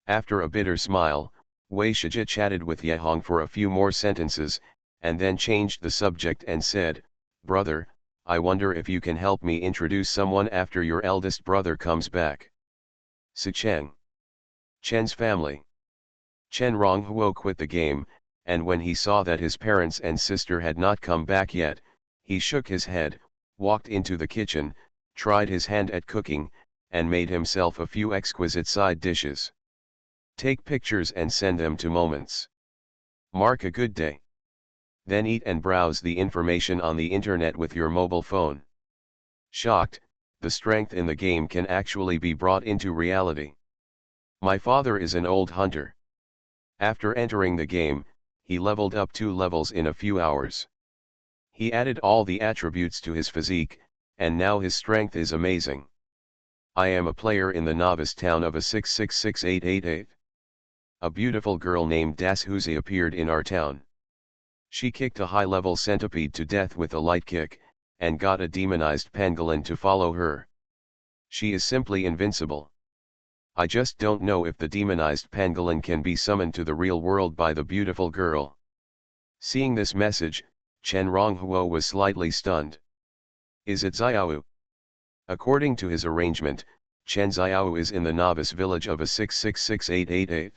After a bitter smile, Weishija chatted with Yehong for a few more sentences, and then changed the subject and said, "Brother, I wonder if you can help me introduce someone after your eldest brother comes back." Sicheng. Chen's family. Chen Ronghuo quit the game, and when he saw that his parents and sister had not come back yet, he shook his head, walked into the kitchen, tried his hand at cooking, and made himself a few exquisite side dishes. Take pictures and send them to Moments. Mark a good day. Then eat and browse the information on the internet with your mobile phone. Shocked, the strength in the game can actually be brought into reality. My father is an old hunter. After entering the game, he leveled up 2 levels in a few hours. He added all the attributes to his physique, and now his strength is amazing. I am a player in the novice town of a 666888. A beautiful girl named Das Huzi appeared in our town. She kicked a high-level centipede to death with a light kick, and got a demonized pangolin to follow her. She is simply invincible. I just don't know if the demonized pangolin can be summoned to the real world by the beautiful girl. Seeing this message, Chen Ronghuo was slightly stunned. Is it Xiao? According to his arrangement, Chen Xiao is in the novice village of a 666888.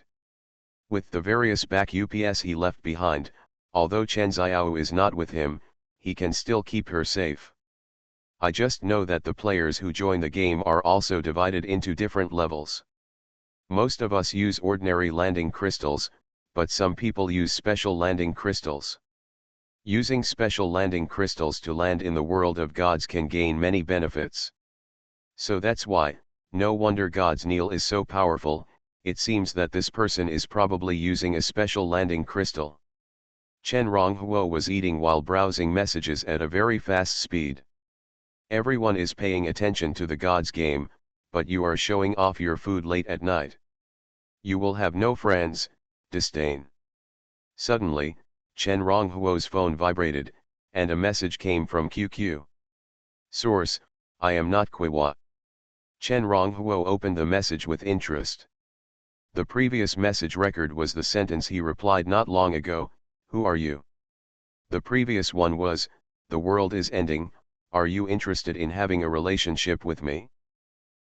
With the various back UPS he left behind, although Chen Xiao is not with him, he can still keep her safe. I just know that the players who join the game are also divided into different levels. Most of us use ordinary landing crystals, but some people use special landing crystals. Using special landing crystals to land in the world of gods can gain many benefits. So that's why, no wonder God's Neil is so powerful. It seems that this person is probably using a special landing crystal. Chen Ronghuo was eating while browsing messages at a very fast speed. Everyone is paying attention to the God's game, but you are showing off your food late at night. You will have no friends, disdain. Suddenly, Chen Ronghuo's phone vibrated, and a message came from QQ. Source: I am not Kuiwa. Chen Ronghuo opened the message with interest. The previous message record was the sentence he replied not long ago, "Who are you?" The previous one was, "The world is ending, are you interested in having a relationship with me?"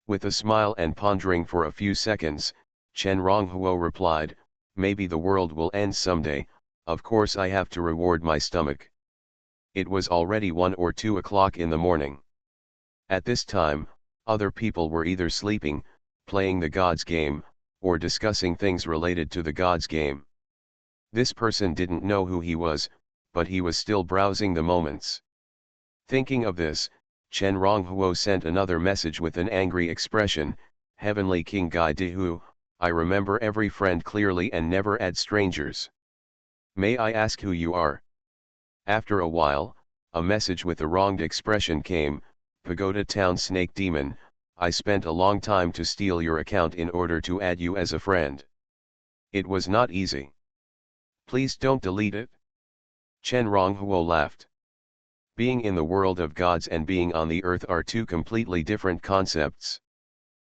With a smile and pondering for a few seconds, Chen Ronghuo replied, "Maybe the world will end someday, of course I have to reward my stomach." It was already 1 or 2 o'clock in the morning. At this time, other people were either sleeping, playing the God's game, or discussing things related to the God's game. This person didn't know who he was, but he was still browsing the moments. Thinking of this, Chen Ronghuo sent another message with an angry expression, "Heavenly King Gai Dihu, I remember every friend clearly and never add strangers. May I ask who you are?" After a while, a message with the wronged expression came, "Pagoda Town Snake Demon, I spent a long time to steal your account in order to add you as a friend. It was not easy. Please don't delete it." Chen Ronghuo laughed. Being in the world of gods and being on the earth are two completely different concepts.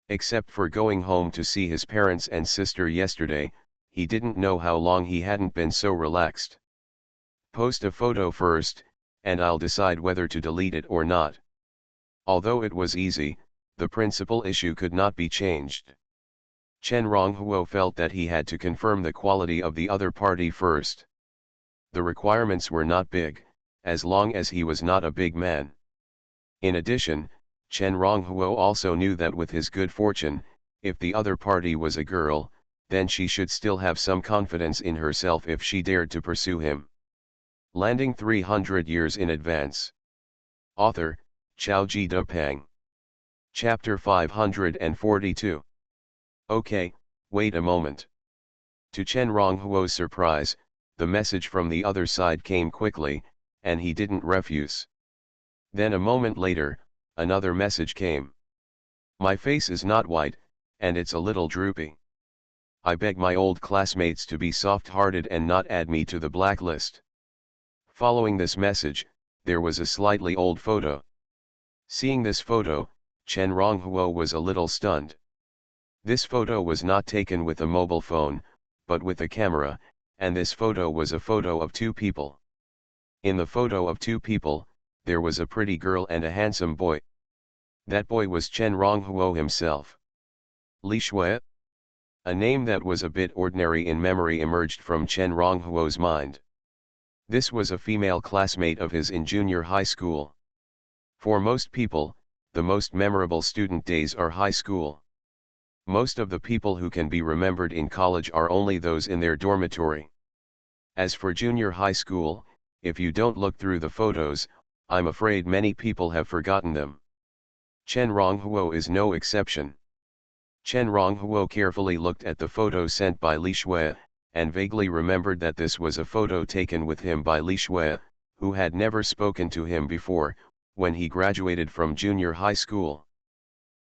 Except for going home to see his parents and sister yesterday, he didn't know how long he hadn't been so relaxed. Post a photo first, and I'll decide whether to delete it or not. Although it was easy, the principal issue could not be changed. Chen Ronghuo felt that he had to confirm the quality of the other party first. The requirements were not big, as long as he was not a big man. In addition, Chen Ronghuo also knew that with his good fortune, if the other party was a girl, then she should still have some confidence in herself if she dared to pursue him. Landing 300 years in advance. Author, Xiaoji Depeng. Chapter 542. Okay, wait a moment. To Chen Ronghuo's surprise, the message from the other side came quickly, and he didn't refuse. Then a moment later, another message came. "My face is not white, and it's a little droopy. I beg my old classmates to be soft-hearted and not add me to the blacklist." Following this message, there was a slightly old photo. Seeing this photo, Chen Ronghuo was a little stunned. This photo was not taken with a mobile phone, but with a camera, and this photo was a photo of two people. In the photo of two people, there was a pretty girl and a handsome boy. That boy was Chen Ronghuo himself. Li Shui? A name that was a bit ordinary in memory emerged from Chen Ronghuo's mind. This was a female classmate of his in junior high school. For most people, the most memorable student days are high school. Most of the people who can be remembered in college are only those in their dormitory. As for junior high school, if you don't look through the photos, I'm afraid many people have forgotten them. Chen Ronghuo is no exception. Chen Ronghuo carefully looked at the photo sent by Li Shui, and vaguely remembered that this was a photo taken with him by Li Shui, who had never spoken to him before, when he graduated from junior high school.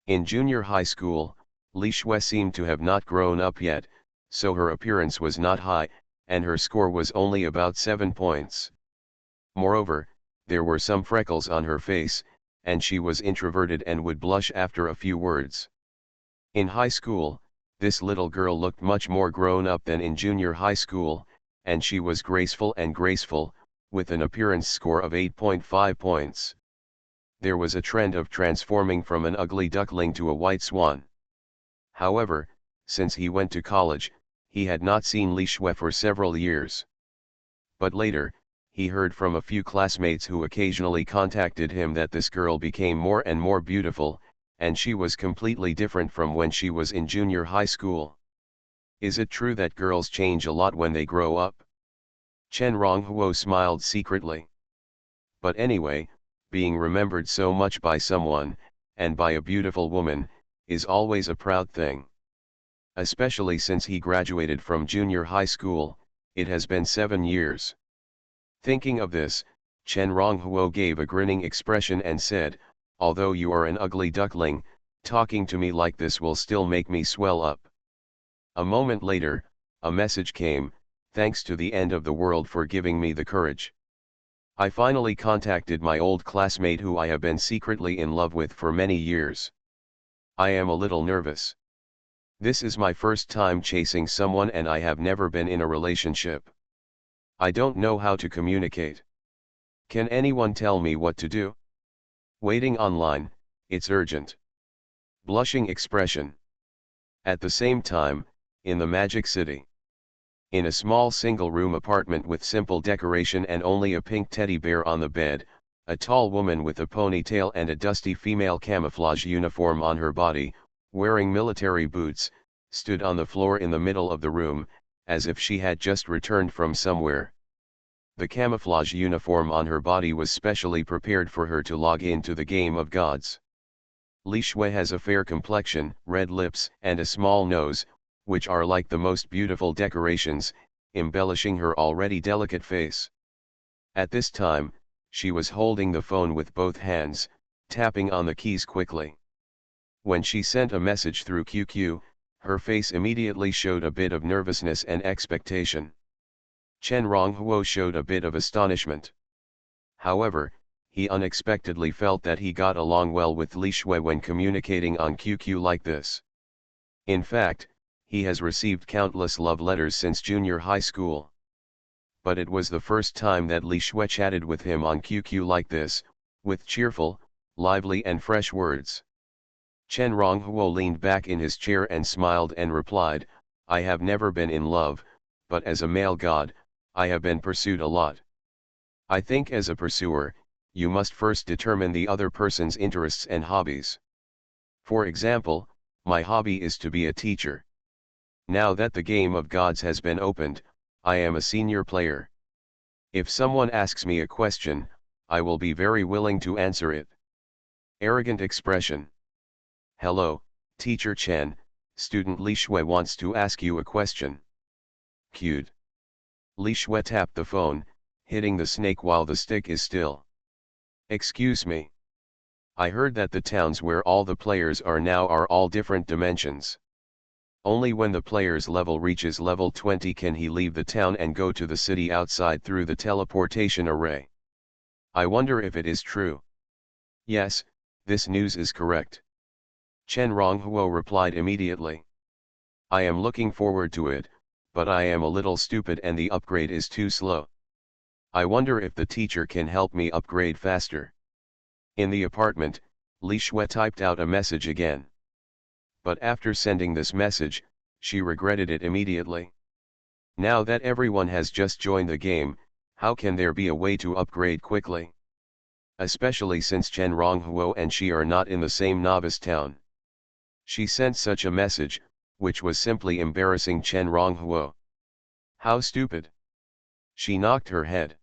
In junior high school, Li Shui seemed to have not grown up yet, so her appearance was not high, and her score was only about 7 points. Moreover, there were some freckles on her face, and she was introverted and would blush after a few words. In high school, this little girl looked much more grown up than in junior high school, and she was graceful, with an appearance score of 8.5 points. There was a trend of transforming from an ugly duckling to a white swan. However, since he went to college, he had not seen Li Shui for several years. But later, he heard from a few classmates who occasionally contacted him that this girl became more and more beautiful, and she was completely different from when she was in junior high school. Is it true that girls change a lot when they grow up? Chen Ronghuo smiled secretly. But anyway, being remembered so much by someone, and by a beautiful woman, is always a proud thing. Especially since he graduated from junior high school, it has been 7 years. Thinking of this, Chen Ronghuo gave a grinning expression and said, although you are an ugly duckling, talking to me like this will still make me swell up. A moment later, a message came, thanks to the end of the world for giving me the courage. I finally contacted my old classmate who I have been secretly in love with for many years. I am a little nervous. This is my first time chasing someone and I have never been in a relationship. I don't know how to communicate. Can anyone tell me what to do? Waiting online, it's urgent. Blushing expression. At the same time, in the Magic City. In a small single-room apartment with simple decoration and only a pink teddy bear on the bed, a tall woman with a ponytail and a dusty female camouflage uniform on her body, wearing military boots, stood on the floor in the middle of the room, as if she had just returned from somewhere. The camouflage uniform on her body was specially prepared for her to log into the game of gods. Li Shui has a fair complexion, red lips, and a small nose, which are like the most beautiful decorations, embellishing her already delicate face. At this time, she was holding the phone with both hands, tapping on the keys quickly. When she sent a message through QQ, her face immediately showed a bit of nervousness and expectation. Chen Ronghuo showed a bit of astonishment. However, he unexpectedly felt that he got along well with Li Shui when communicating on QQ like this. In fact, he has received countless love letters since junior high school. But it was the first time that Li Shui chatted with him on QQ like this, with cheerful, lively and fresh words. Chen Ronghuo leaned back in his chair and smiled and replied, I have never been in love, but as a male god, I have been pursued a lot. I think as a pursuer, you must first determine the other person's interests and hobbies. For example, my hobby is to be a teacher. Now that the game of gods has been opened, I am a senior player. If someone asks me a question, I will be very willing to answer it. Arrogant expression. Hello, Teacher Chen, student Li Shui wants to ask you a question. Cued. Li Shui tapped the phone, hitting the snake while the stick is still. Excuse me. I heard that the towns where all the players are now are all different dimensions. Only when the player's level reaches level 20 can he leave the town and go to the city outside through the teleportation array. I wonder if it is true. Yes, this news is correct. Chen Ronghuo replied immediately. I am looking forward to it, but I am a little stupid and the upgrade is too slow. I wonder if the teacher can help me upgrade faster. In the apartment, Li Shui typed out a message again. But after sending this message, she regretted it immediately. Now that everyone has just joined the game, how can there be a way to upgrade quickly? Especially since Chen Ronghuo and she are not in the same novice town. She sent such a message, which was simply embarrassing Chen Ronghuo. How stupid! She knocked her head.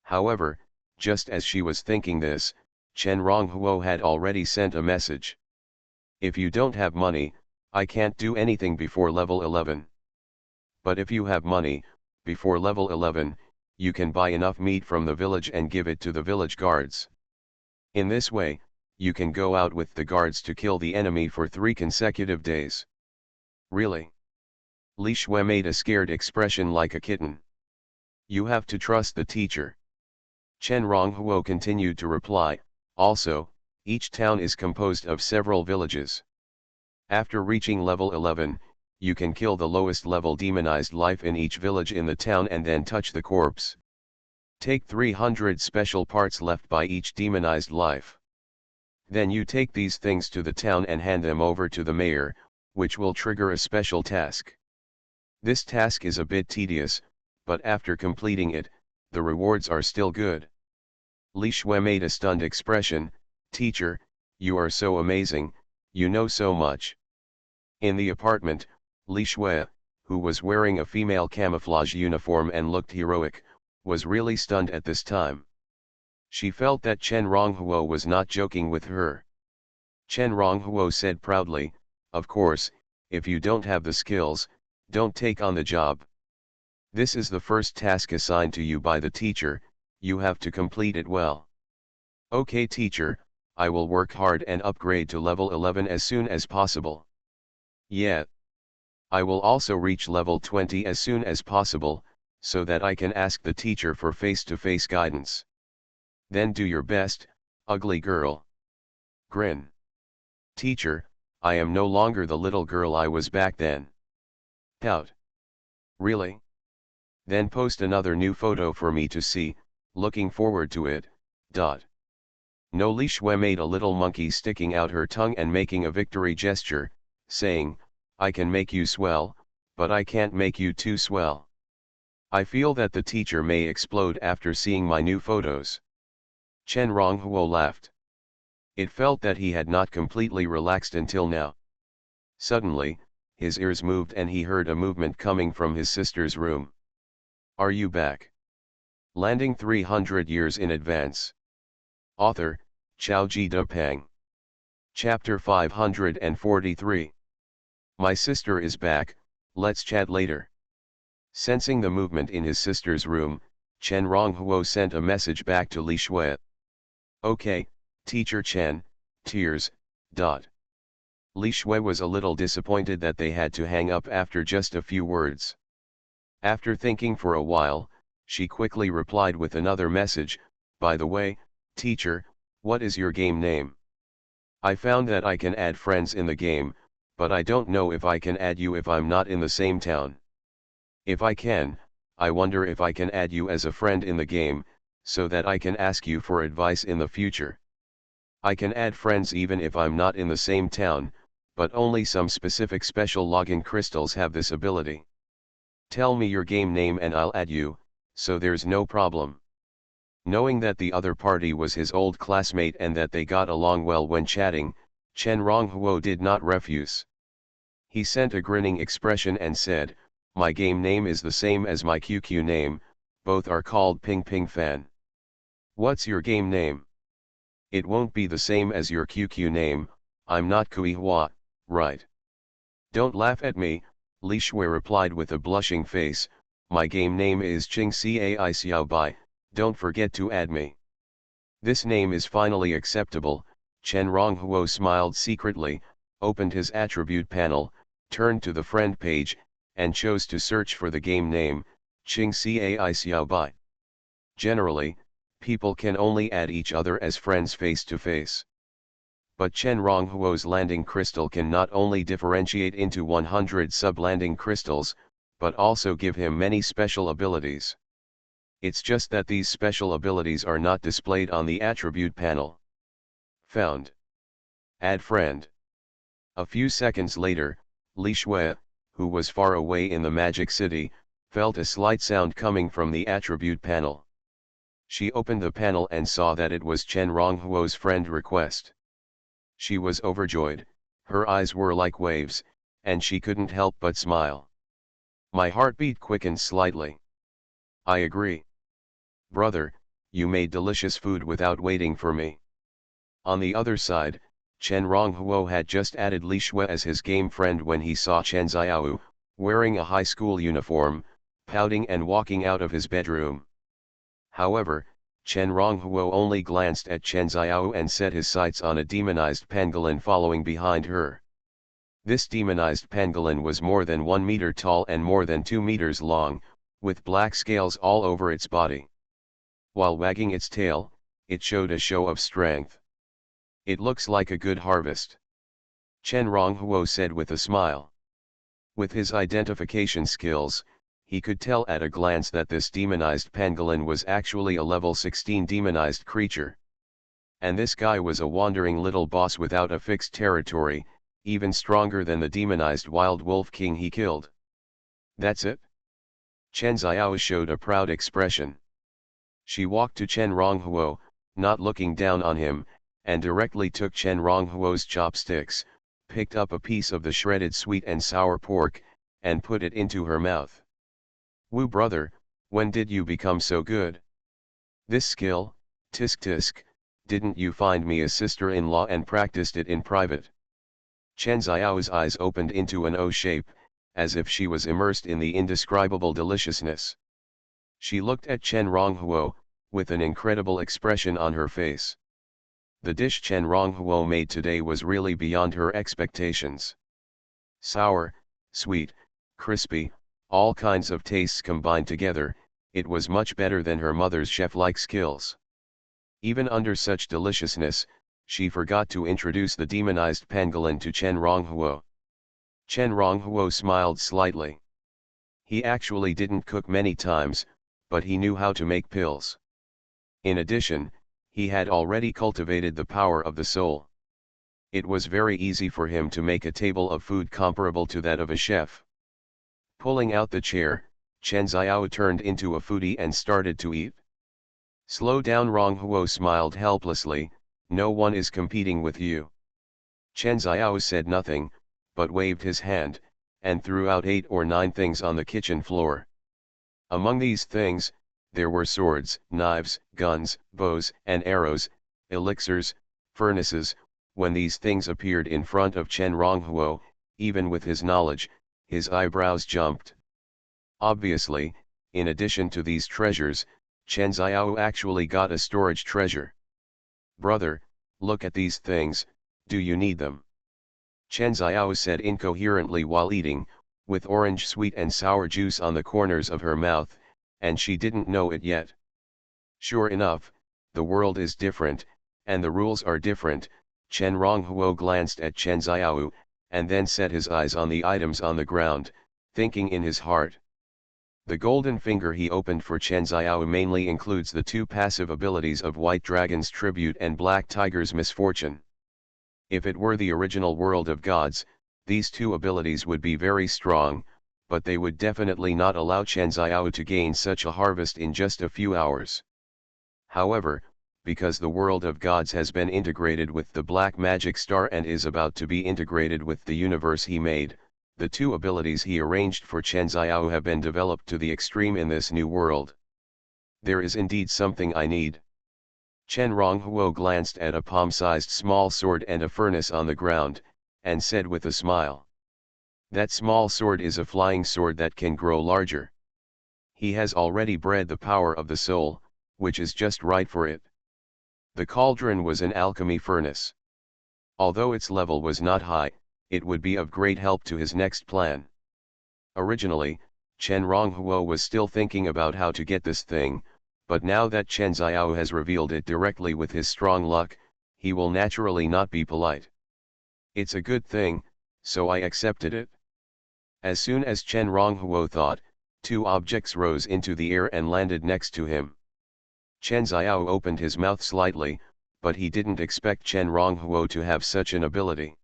However, just as she was thinking this, Chen Ronghuo had already sent a message. If you don't have money, I can't do anything before level 11. But if you have money, before level 11, you can buy enough meat from the village and give it to the village guards. In this way, you can go out with the guards to kill the enemy for 3 consecutive days. Really? Li Shui made a scared expression like a kitten. You have to trust the teacher. Chen Ronghuo continued to reply, also, each town is composed of several villages. After reaching level 11, you can kill the lowest level demonized life in each village in the town and then touch the corpse. Take 300 special parts left by each demonized life. Then you take these things to the town and hand them over to the mayor, which will trigger a special task. This task is a bit tedious, but after completing it, the rewards are still good. Li Shui made a stunned expression, Teacher, you are so amazing, you know so much. In the apartment, Li Shui, who was wearing a female camouflage uniform and looked heroic, was really stunned at this time. She felt that Chen Ronghuo was not joking with her. Chen Ronghuo said proudly, "Of course, if you don't have the skills, don't take on the job. This is the first task assigned to you by the teacher, you have to complete it well." "Okay teacher, I will work hard and upgrade to level 11 as soon as possible." "Yeah. I will also reach level 20 as soon as possible, so that I can ask the teacher for face-to-face guidance." "Then do your best, ugly girl." Grin. "Teacher, I am no longer the little girl I was back then." Pout. "Really? Then post another new photo for me to see, looking forward to it, dot." No, Li Shui made a little monkey sticking out her tongue and making a victory gesture, saying, "I can make you swell, but I can't make you too swell. I feel that the teacher may explode after seeing my new photos." Chen Ronghuo laughed. It felt that he had not completely relaxed until now. Suddenly, his ears moved and he heard a movement coming from his sister's room. "Are you back?" Landing 300 years in advance. Author, Xiaoji Depeng. Chapter 543. My sister is back, let's chat later. Sensing the movement in his sister's room, Chen Ronghuo sent a message back to Li Shui. "Okay, teacher Chen, tears, dot." Li Shui was a little disappointed that they had to hang up after just a few words. After thinking for a while, she quickly replied with another message, "By the way, teacher, what is your game name? I found that I can add friends in the game, but I don't know if I can add you if I'm not in the same town. If I can, I wonder if I can add you as a friend in the game, so that I can ask you for advice in the future. I can add friends even if I'm not in the same town, but only some specific special login crystals have this ability. Tell me your game name and I'll add you, so there's no problem." Knowing that the other party was his old classmate and that they got along well when chatting, Chen Ronghuo did not refuse. He sent a grinning expression and said, "My game name is the same as my QQ name, both are called Ping Ping Fan." "What's your game name?" "It won't be the same as your QQ name, I'm not Kui Hua, right?" "Don't laugh at me," Li Shui replied with a blushing face, "my game name is Qing Cai Xiao Bai, don't forget to add me." This name is finally acceptable. Chen Ronghuo smiled secretly, opened his attribute panel, turned to the friend page, and chose to search for the game name, Qing Cai Xiao Bai. Generally, people can only add each other as friends face to face. But Chen Ronghuo's landing crystal can not only differentiate into 100 sub-landing crystals, but also give him many special abilities. It's just that these special abilities are not displayed on the attribute panel. Found. Add friend. A few seconds later, Li Shui, who was far away in the magic city, felt a slight sound coming from the attribute panel. She opened the panel and saw that it was Chen Ronghuo's friend request. She was overjoyed, her eyes were like waves, and she couldn't help but smile. My heartbeat quickened slightly. "I agree. Brother, you made delicious food without waiting for me." On the other side, Chen Ronghuo had just added Li Shui as his game friend when he saw Chen Xiao, wearing a high school uniform, pouting and walking out of his bedroom. However, Chen Ronghuo only glanced at Chen Xiao and set his sights on a demonized pangolin following behind her. This demonized pangolin was more than 1 meter tall and more than 2 meters long, with black scales all over its body. While wagging its tail, it showed a show of strength. "It looks like a good harvest," Chen Ronghuo said with a smile. With his identification skills, he could tell at a glance that this demonized pangolin was actually a level 16 demonized creature. And this guy was a wandering little boss without a fixed territory, even stronger than the demonized wild wolf king he killed. "That's it?" Chen Xiao showed a proud expression. She walked to Chen Ronghuo, not looking down on him, and directly took Chen Ronghuo's chopsticks, picked up a piece of the shredded sweet and sour pork, and put it into her mouth. "Woo brother, when did you become so good? This skill, tisk tisk, didn't you find me a sister-in-law and practiced it in private?" Chen Xiao's eyes opened into an O shape, as if she was immersed in the indescribable deliciousness. She looked at Chen Ronghuo, with an incredible expression on her face. The dish Chen Ronghuo made today was really beyond her expectations. Sour, sweet, crispy, all kinds of tastes combined together, it was much better than her mother's chef-like skills. Even under such deliciousness, she forgot to introduce the demonized pangolin to Chen Ronghuo. Chen Ronghuo smiled slightly. He actually didn't cook many times, but he knew how to make pills. In addition, he had already cultivated the power of the soul. It was very easy for him to make a table of food comparable to that of a chef. Pulling out the chair, Chen Xiao turned into a foodie and started to eat. "Slow down," Ronghuo smiled helplessly, "no one is competing with you." Chen Xiao said nothing, but waved his hand, and threw out 8 or 9 things on the kitchen floor. Among these things, there were swords, knives, guns, bows and arrows, elixirs, furnaces. When these things appeared in front of Chen Ronghuo, even with his knowledge, his eyebrows jumped. Obviously, in addition to these treasures, Chen Xiao actually got a storage treasure. "Brother, look at these things, do you need them?" Chen Xiao said incoherently while eating, with orange sweet and sour juice on the corners of her mouth, and she didn't know it yet. Sure enough, the world is different, and the rules are different. Chen Ronghuo glanced at Chen Xiao, and then set his eyes on the items on the ground, thinking in his heart. The golden finger he opened for Chen Xiao mainly includes the 2 passive abilities of White Dragon's Tribute and Black Tiger's Misfortune. If it were the original world of gods, these 2 abilities would be very strong, but they would definitely not allow Chen Xiao to gain such a harvest in just a few hours. However, because the world of gods has been integrated with the Black Magic Star and is about to be integrated with the universe he made, the 2 abilities he arranged for Chen Xiao have been developed to the extreme in this new world. There is indeed something I need. Chen Ronghuo glanced at a palm-sized small sword and a furnace on the ground, and said with a smile. That small sword is a flying sword that can grow larger. He has already bred the power of the soul, which is just right for it. The cauldron was an alchemy furnace. Although its level was not high, it would be of great help to his next plan. Originally, Chen Ronghuo was still thinking about how to get this thing, but now that Chen Xiao has revealed it directly with his strong luck, he will naturally not be polite. It's a good thing, so I accepted it. As soon as Chen Ronghuo thought, 2 objects rose into the air and landed next to him. Chen Xiao opened his mouth slightly, but he didn't expect Chen Ronghuo to have such an ability.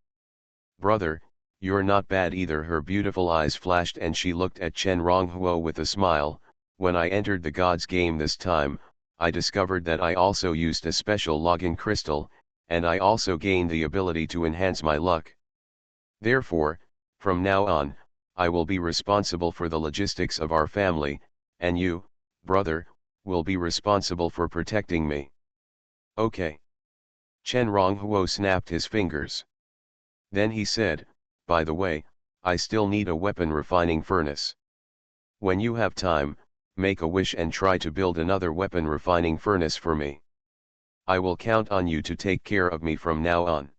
"Brother, you're not bad either." Her beautiful eyes flashed and she looked at Chen Ronghuo with a smile. "When I entered the gods game this time, I discovered that I also used a special login crystal, and I also gained the ability to enhance my luck. Therefore, from now on, I will be responsible for the logistics of our family, and you, brother, will be responsible for protecting me." "Okay." Chen Ronghuo snapped his fingers. Then he said, "By the way, I still need a weapon refining furnace. When you have time, make a wish and try to build another weapon refining furnace for me. I will count on you to take care of me from now on."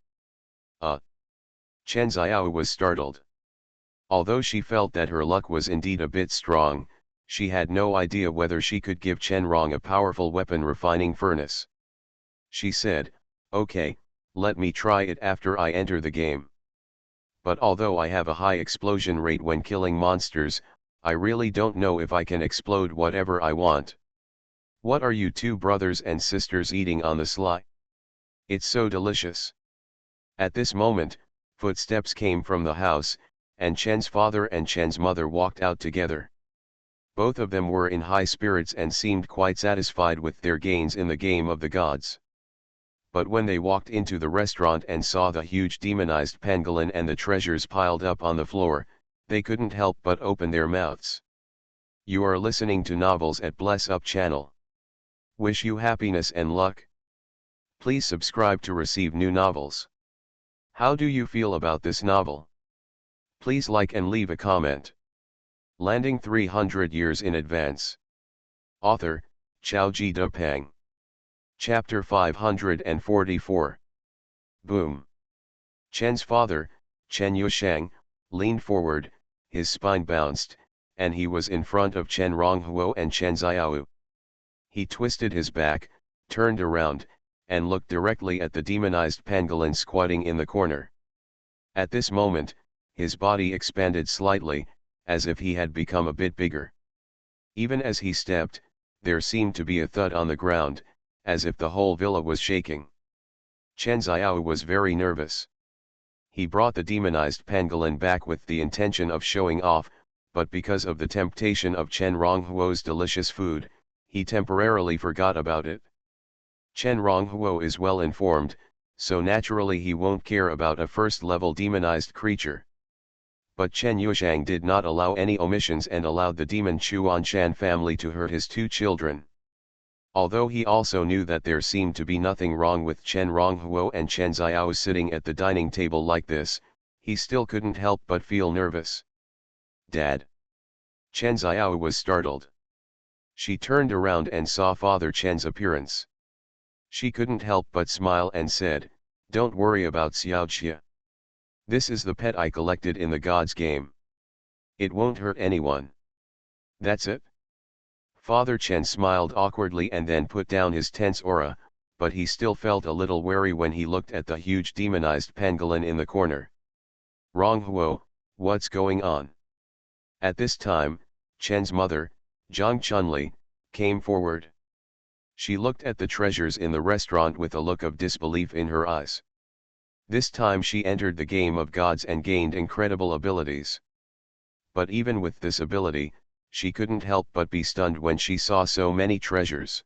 Chen Xiao was startled. Although she felt that her luck was indeed a bit strong, she had no idea whether she could give Chen Rong a powerful weapon refining furnace. She said, "Okay, let me try it after I enter the game. But although I have a high explosion rate when killing monsters, I really don't know if I can explode whatever I want." "What are you 2 brothers and sisters eating on the sly? It's so delicious." At this moment, footsteps came from the house, and Chen's father and Chen's mother walked out together. Both of them were in high spirits and seemed quite satisfied with their gains in the game of the gods. But when they walked into the restaurant and saw the huge demonized pangolin and the treasures piled up on the floor, They couldn't help but open their mouths. You are listening to Novels at Bless Up channel. Wish you happiness and luck. Please subscribe to receive new novels. How do you feel about this novel? Please like and leave a comment. Landing 300 Years in Advance. Author, Xiaoji Depeng. Chapter 544. Boom. Chen's father, Chen Yushang, leaned forward, his spine bounced, and he was in front of Chen Ronghuo and Chen Xiao. He twisted his back, turned around, and looked directly at the demonized pangolin squatting in the corner. At this moment, his body expanded slightly, as if he had become a bit bigger. Even as he stepped, there seemed to be a thud on the ground, as if the whole villa was shaking. Chen Xiao was very nervous. He brought the demonized pangolin back with the intention of showing off, but because of the temptation of Chen Ronghuo's delicious food, he temporarily forgot about it. Chen Ronghuo is well informed, so naturally he won't care about a first-level demonized creature. But Chen Yushang did not allow any omissions and allowed the demon Xuanhuan family to hurt his two children. Although he also knew that there seemed to be nothing wrong with Chen Ronghuo and Chen Xiao sitting at the dining table like this, he still couldn't help but feel nervous. Dad. Chen Xiao was startled. She turned around and saw Father Chen's appearance. She couldn't help but smile and said, "Don't worry about Xiaoxia. This is the pet I collected in the God's game. It won't hurt anyone." "That's it?" Father Chen smiled awkwardly and then put down his tense aura, but he still felt a little wary when he looked at the huge demonized pangolin in the corner. "Ronghuo, what's going on?" At this time, Chen's mother, Zhang Chunli, came forward. She looked at the treasures in the restaurant with a look of disbelief in her eyes. This time she entered the game of gods and gained incredible abilities. But even with this ability, she couldn't help but be stunned when she saw so many treasures.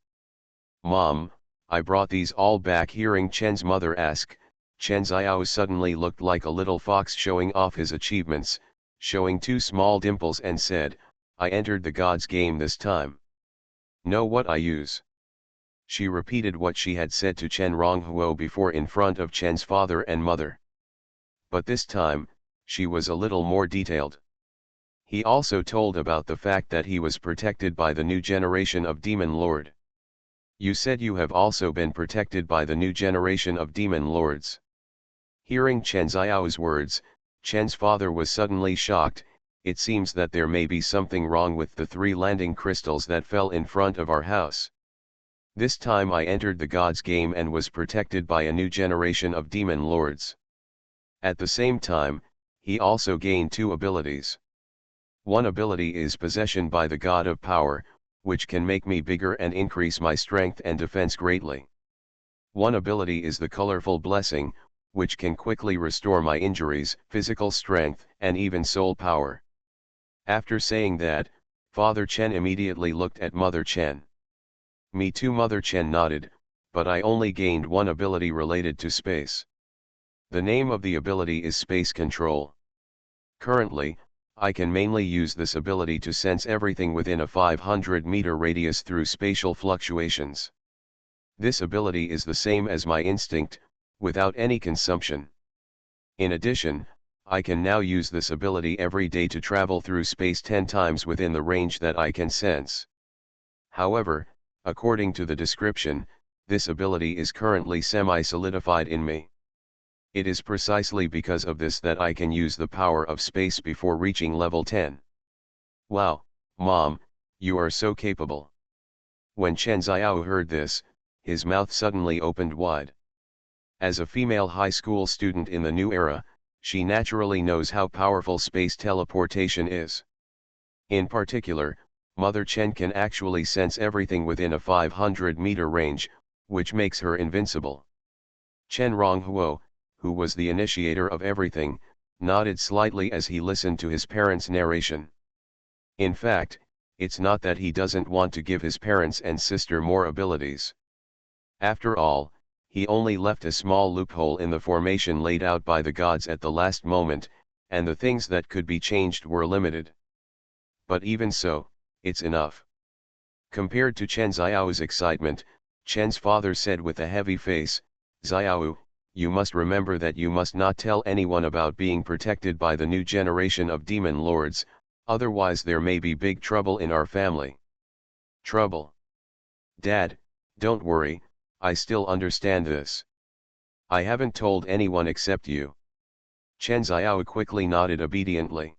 "Mom, I brought these all back." Hearing Chen's mother ask, Chen Xiao suddenly looked like a little fox showing off his achievements, showing two small dimples and said, "I entered the God's game this time. Know what I use?" She repeated what she had said to Chen Ronghuo before in front of Chen's father and mother. But this time, she was a little more detailed. He also told about the fact that he was protected by the new generation of Demon Lord. "You said you have also been protected by the new generation of Demon Lords." Hearing Chen Xiao's words, Chen's father was suddenly shocked. "It seems that there may be something wrong with the 3 landing crystals that fell in front of our house. This time I entered the God's game and was protected by a new generation of Demon Lords." At the same time, he also gained 2 abilities. One ability is Possession by the God of Power, which can make me bigger and increase my strength and defense greatly. One ability is the Colorful Blessing, which can quickly restore my injuries, physical strength, and even soul power. After saying that, Father Chen immediately looked at Mother Chen. "Me too." Mother Chen nodded, "but I only gained one ability related to space. The name of the ability is Space Control. Currently, I can mainly use this ability to sense everything within a 500-meter radius through spatial fluctuations. This ability is the same as my instinct, without any consumption. In addition, I can now use this ability every day to travel through space 10 times within the range that I can sense. However, according to the description, this ability is currently semi-solidified in me. It is precisely because of this that I can use the power of space before reaching level 10. Wow, Mom, you are so capable." When Chen Xiao heard this, his mouth suddenly opened wide. As a female high school student in the new era, she naturally knows how powerful space teleportation is. In particular, Mother Chen can actually sense everything within a 500-meter range, which makes her invincible. Chen Ronghuo, who was the initiator of everything, nodded slightly as he listened to his parents' narration. In fact, it's not that he doesn't want to give his parents and sister more abilities. After all, he only left a small loophole in the formation laid out by the gods at the last moment, and the things that could be changed were limited. But even so, it's enough. Compared to Chen Xiao's excitement, Chen's father said with a heavy face, "Xiao, you must remember that you must not tell anyone about being protected by the new generation of demon lords, otherwise there may be big trouble in our family." "Trouble? Dad, don't worry, I still understand this. I haven't told anyone except you." Chen Xiao quickly nodded obediently.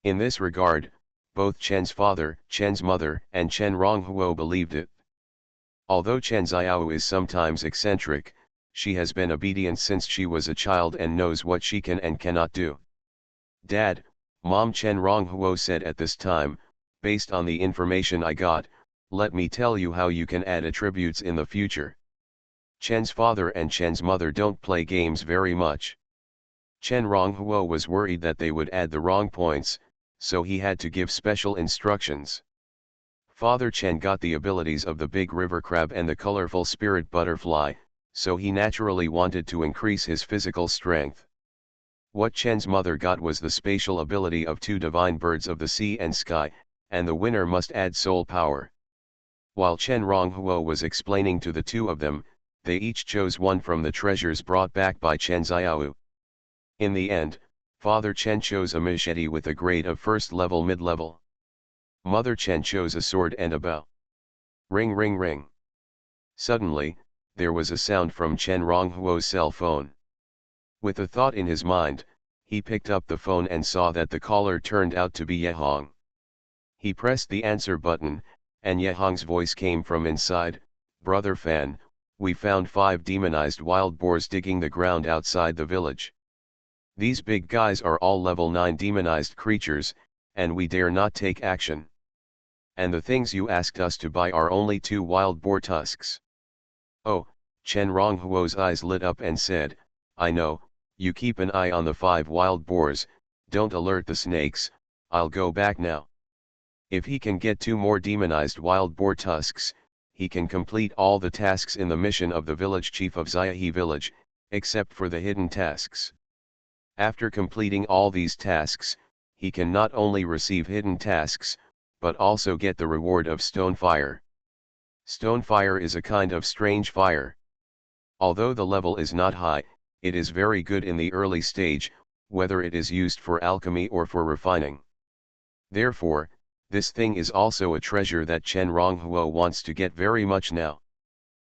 In this regard, both Chen's father, Chen's mother, and Chen Ronghuo believed it. Although Chen Xiao is sometimes eccentric, she has been obedient since she was a child and knows what she can and cannot do. "Dad, Mom," Chen Ronghuo said at this time, "based on the information I got, let me tell you how you can add attributes in the future." Chen's father and Chen's mother don't play games very much. Chen Ronghuo was worried that they would add the wrong points, so he had to give special instructions. Father Chen got the abilities of the big river crab and the colorful spirit butterfly, so he naturally wanted to increase his physical strength. What Chen's mother got was the spatial ability of two divine birds of the sea and sky, and the winner must add soul power. While Chen Ronghuo was explaining to the two of them, they each chose one from the treasures brought back by Chen Xiao. In the end, Father Chen chose a machete with a grade of first level mid-level. Mother Chen chose a sword and a bow. Ring ring ring. Suddenly, there was a sound from Chen Ronghuo's cell phone. With a thought in his mind, he picked up the phone and saw that the caller turned out to be Yehong. He pressed the answer button, and Yehong's voice came from inside, "Brother Fan, we found 5 demonized wild boars digging the ground outside the village. These big guys are all level 9 demonized creatures, and we dare not take action. And the things you asked us to buy are only 2 wild boar tusks." "Oh," Chen Ronghuo's eyes lit up and said, "I know, you keep an eye on the 5 wild boars, don't alert the snakes, I'll go back now." If he can get 2 more demonized wild boar tusks, he can complete all the tasks in the mission of the village chief of Xiahe village, except for the hidden tasks. After completing all these tasks, he can not only receive hidden tasks, but also get the reward of stone fire. Stone fire is a kind of strange fire. Although the level is not high, it is very good in the early stage, whether it is used for alchemy or for refining. Therefore, this thing is also a treasure that Chen Ronghuo wants to get very much now.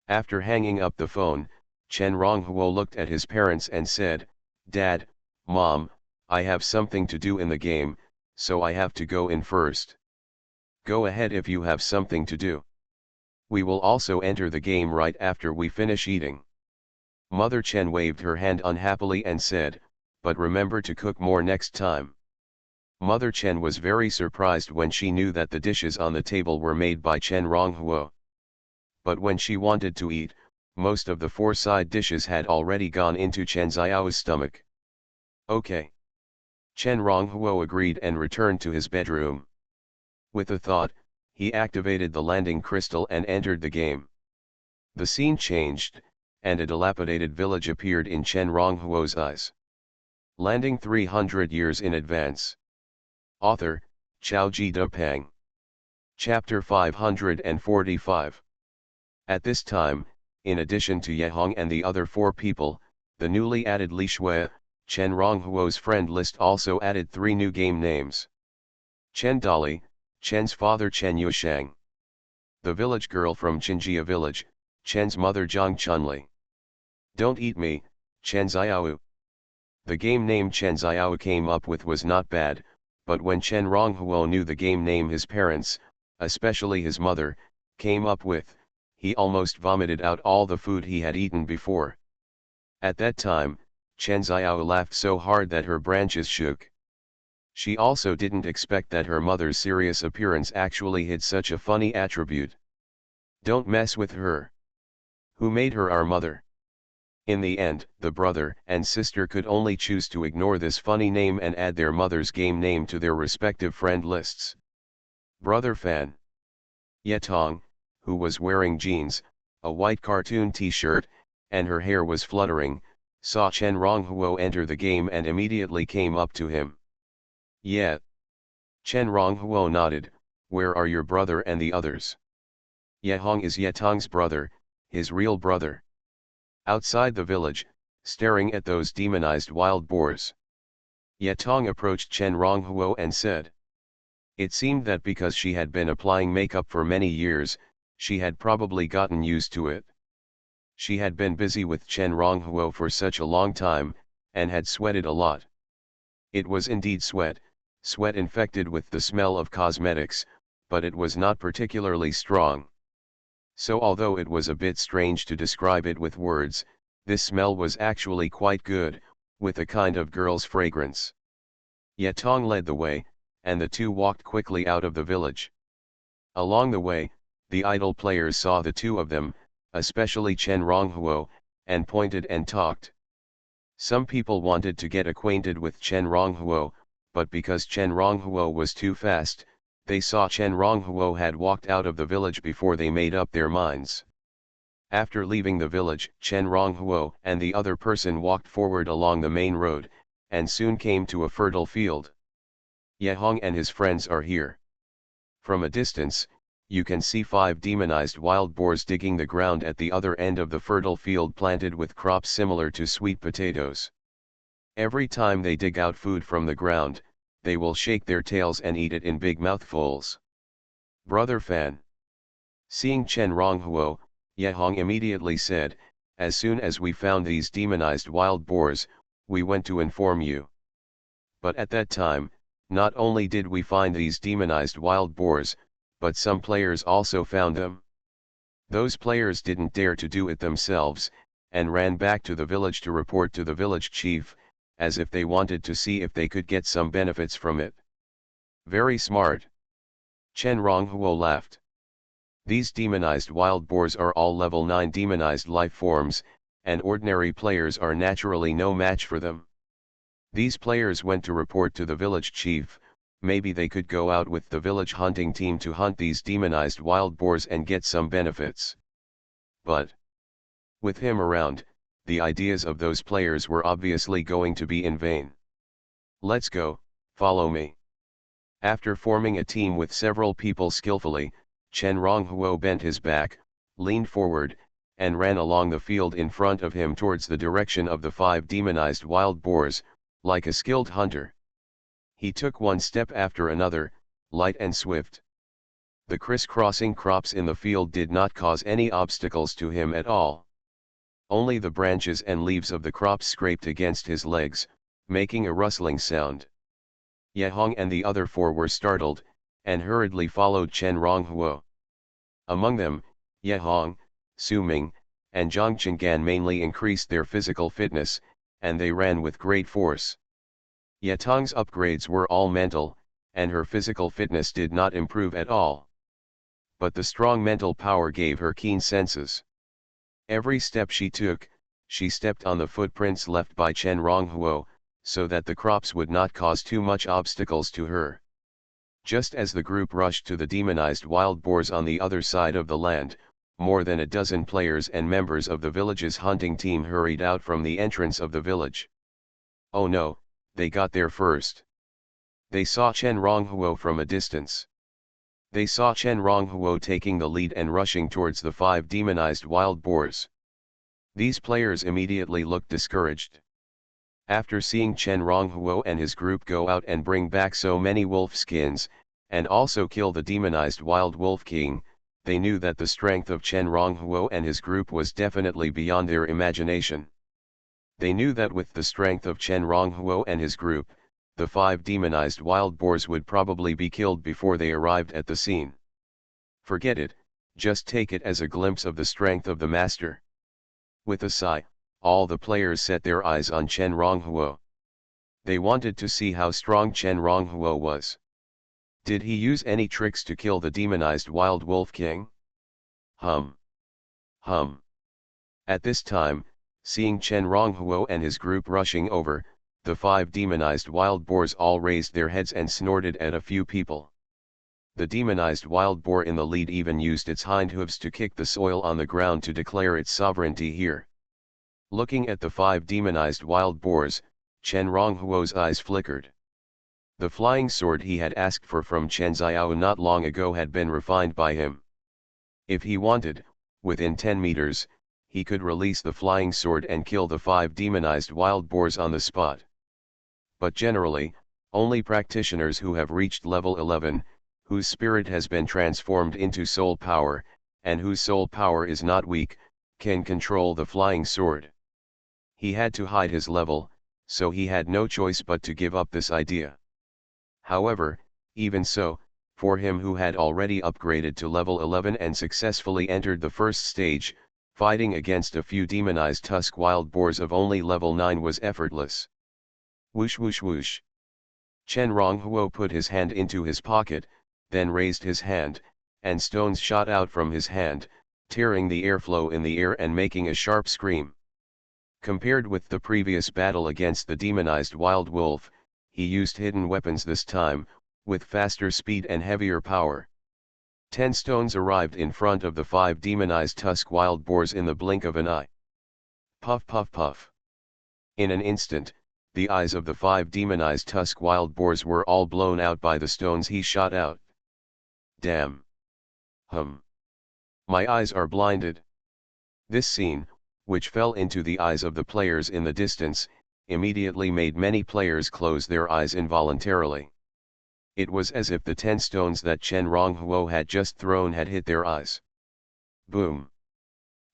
After hanging up the phone, Chen Ronghuo looked at his parents and said, "Dad, Mom, I have something to do in the game, so I have to go in first. Go ahead if you have something to do. We will also enter the game right after we finish eating." Mother Chen waved her hand unhappily and said, "But remember to cook more next time." Mother Chen was very surprised when she knew that the dishes on the table were made by Chen Ronghuo. But when she wanted to eat, most of the 4 side dishes had already gone into Chen Xiao's stomach. "Okay." Chen Ronghuo agreed and returned to his bedroom. With a thought, he activated the landing crystal and entered the game. The scene changed, and a dilapidated village appeared in Chen Ronghuo's eyes. Landing 300 years in advance. Author, Xiaoji Depeng. Chapter 545. At this time, in addition to Yehong and the other 4 people, the newly added Li Shui, Chen Ronghuo's friend list also added 3 new game names. Chen Dali, Chen's father Chen Yushang. The village girl from Qinjia village, Chen's mother Zhang Chunli. Don't eat me, Chen Xiao. The game name Chen Xiao came up with was not bad, but when Chen Ronghuo knew the game name his parents, especially his mother, came up with, he almost vomited out all the food he had eaten before. At that time, Chen Xiao laughed so hard that her branches shook. She also didn't expect that her mother's serious appearance actually hid such a funny attribute. Don't mess with her. Who made her our mother? In the end, the brother and sister could only choose to ignore this funny name and add their mother's game name to their respective friend lists. Brother Fan. Yetong, who was wearing jeans, a white cartoon t-shirt, and her hair was fluttering, saw Chen Ronghuo enter the game and immediately came up to him. Yeah. Chen Ronghuo nodded, "Where are your brother and the others?" Ye Hong is Ye Tong's brother, his real brother. Outside the village, staring at those demonized wild boars. Ye Tong approached Chen Ronghuo and said. It seemed that because she had been applying makeup for many years, she had probably gotten used to it. She had been busy with Chen Ronghuo for such a long time, and had sweated a lot. It was indeed sweat infected with the smell of cosmetics, but it was not particularly strong. So although it was a bit strange to describe it with words, this smell was actually quite good, with a kind of girl's fragrance. Ye Tong led the way, and the two walked quickly out of the village. Along the way, the idle players saw the two of them, especially Chen Ronghuo, and pointed and talked. Some people wanted to get acquainted with Chen Ronghuo, but because Chen Ronghuo was too fast, they saw Chen Ronghuo had walked out of the village before they made up their minds. After leaving the village, Chen Ronghuo and the other person walked forward along the main road, and soon came to a fertile field. Ye Hong and his friends are here. From a distance, you can see 5 demonized wild boars digging the ground at the other end of the fertile field planted with crops similar to sweet potatoes. Every time they dig out food from the ground, they will shake their tails and eat it in big mouthfuls. Brother Fan. Seeing Chen Ronghuo, Ye Hong immediately said, "As soon as we found these demonized wild boars, we went to inform you. But at that time, not only did we find these demonized wild boars, but some players also found them. Those players didn't dare to do it themselves, and ran back to the village to report to the village chief, as if they wanted to see if they could get some benefits from it." Very smart. Chen Ronghuo laughed. These demonized wild boars are all level 9 demonized life forms, and ordinary players are naturally no match for them. These players went to report to the village chief. Maybe they could go out with the village hunting team to hunt these demonized wild boars and get some benefits. But with him around, the ideas of those players were obviously going to be in vain. "Let's go, follow me." After forming a team with several people skillfully, Chen Ronghuo bent his back, leaned forward, and ran along the field in front of him towards the direction of the 5 demonized wild boars, like a skilled hunter. He took one step after another, light and swift. The crisscrossing crops in the field did not cause any obstacles to him at all. Only the branches and leaves of the crops scraped against his legs, making a rustling sound. Ye Hong and the other 4 were startled, and hurriedly followed Chen Ronghuo. Among them, Ye Hong, Su Ming, and Zhang Qinggan mainly increased their physical fitness, and they ran with great force. Ye Tong's upgrades were all mental, and her physical fitness did not improve at all. But the strong mental power gave her keen senses. Every step she took, she stepped on the footprints left by Chen Ronghuo, so that the crops would not cause too much obstacles to her. Just as the group rushed to the demonized wild boars on the other side of the land, more than a dozen players and members of the village's hunting team hurried out from the entrance of the village. Oh no, they got there first. They saw Chen Ronghuo from a distance. They saw Chen Ronghuo taking the lead and rushing towards the 5 demonized wild boars. These players immediately looked discouraged. After seeing Chen Ronghuo and his group go out and bring back so many wolf skins, and also kill the demonized wild wolf king, they knew that the strength of Chen Ronghuo and his group was definitely beyond their imagination. They knew that with the strength of Chen Ronghuo and his group, the 5 demonized wild boars would probably be killed before they arrived at the scene. Forget it, just take it as a glimpse of the strength of the master. With a sigh, all the players set their eyes on Chen Ronghuo. They wanted to see how strong Chen Ronghuo was. Did he use any tricks to kill the demonized wild wolf king? Hum. At this time, seeing Chen Ronghuo and his group rushing over, the 5 demonized wild boars all raised their heads and snorted at a few people. The demonized wild boar in the lead even used its hind hooves to kick the soil on the ground to declare its sovereignty here. Looking at the 5 demonized wild boars, Chen Ronghuo's eyes flickered. The flying sword he had asked for from Chen Xiao not long ago had been refined by him. If he wanted, within 10 meters, he could release the flying sword and kill the 5 demonized wild boars on the spot. But generally, only practitioners who have reached level 11, whose spirit has been transformed into soul power, and whose soul power is not weak, can control the flying sword. He had to hide his level, so he had no choice but to give up this idea. However, even so, for him who had already upgraded to level 11 and successfully entered the first stage, fighting against a few demonized tusk wild boars of only level 9 was effortless. Whoosh whoosh whoosh. Chen Ronghuo put his hand into his pocket, then raised his hand, and stones shot out from his hand, tearing the airflow in the air and making a sharp scream. Compared with the previous battle against the demonized wild wolf, he used hidden weapons this time, with faster speed and heavier power. 10 stones arrived in front of the 5 demonized tusk wild boars in the blink of an eye. Puff puff puff. In an instant, the eyes of the 5 demonized tusk wild boars were all blown out by the stones he shot out. Damn. My eyes are blinded. This scene, which fell into the eyes of the players in the distance, immediately made many players close their eyes involuntarily. It was as if the 10 stones that Chen Ronghuo had just thrown had hit their eyes. Boom!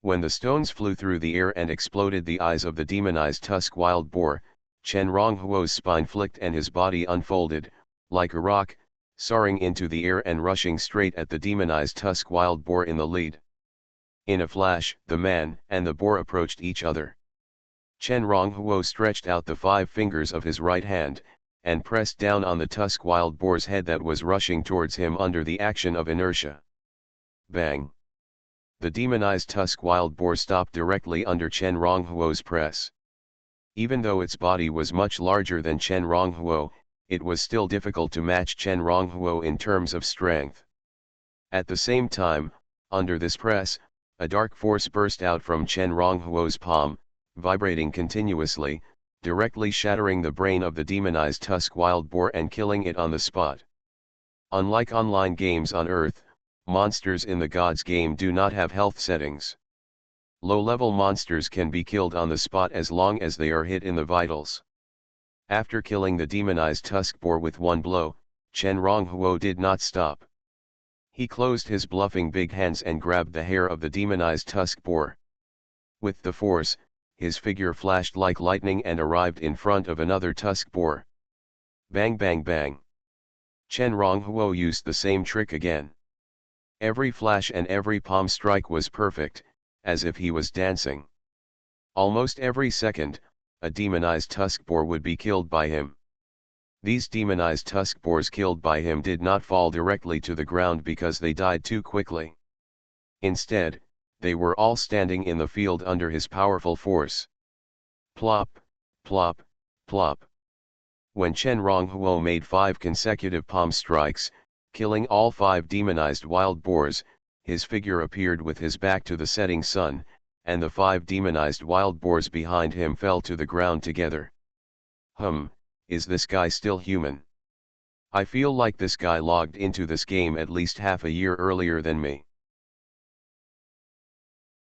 When the stones flew through the air and exploded the eyes of the demonized tusk wild boar, Chen Ronghuo's spine flicked and his body unfolded, like a rock, soaring into the air and rushing straight at the demonized tusk wild boar in the lead. In a flash, the man and the boar approached each other. Chen Ronghuo stretched out the 5 fingers of his right hand, and pressed down on the tusk wild boar's head that was rushing towards him under the action of inertia. Bang! The demonized tusk wild boar stopped directly under Chen Ronghuo's press. Even though its body was much larger than Chen Ronghuo, it was still difficult to match Chen Ronghuo in terms of strength. At the same time, under this press, a dark force burst out from Chen Ronghuo's palm, vibrating continuously, directly shattering the brain of the demonized tusk wild boar and killing it on the spot. Unlike online games on Earth, monsters in the Gods game do not have health settings. Low-level monsters can be killed on the spot as long as they are hit in the vitals. After killing the demonized tusk boar with one blow, Chen Ronghuo did not stop. He closed his bluffing big hands and grabbed the hair of the demonized tusk boar. With the force, his figure flashed like lightning and arrived in front of another tusk boar. Bang bang bang. Chen Ronghuo used the same trick again. Every flash and every palm strike was perfect, as if he was dancing. Almost every second, a demonized tusk boar would be killed by him. These demonized tusk boars killed by him did not fall directly to the ground because they died too quickly. Instead, they were all standing in the field under his powerful force. Plop, plop, plop. When Chen Ronghuo made 5 consecutive palm strikes, killing all 5 demonized wild boars, his figure appeared with his back to the setting sun, and the 5 demonized wild boars behind him fell to the ground together. Is this guy still human? I feel like this guy logged into this game at least half a year earlier than me.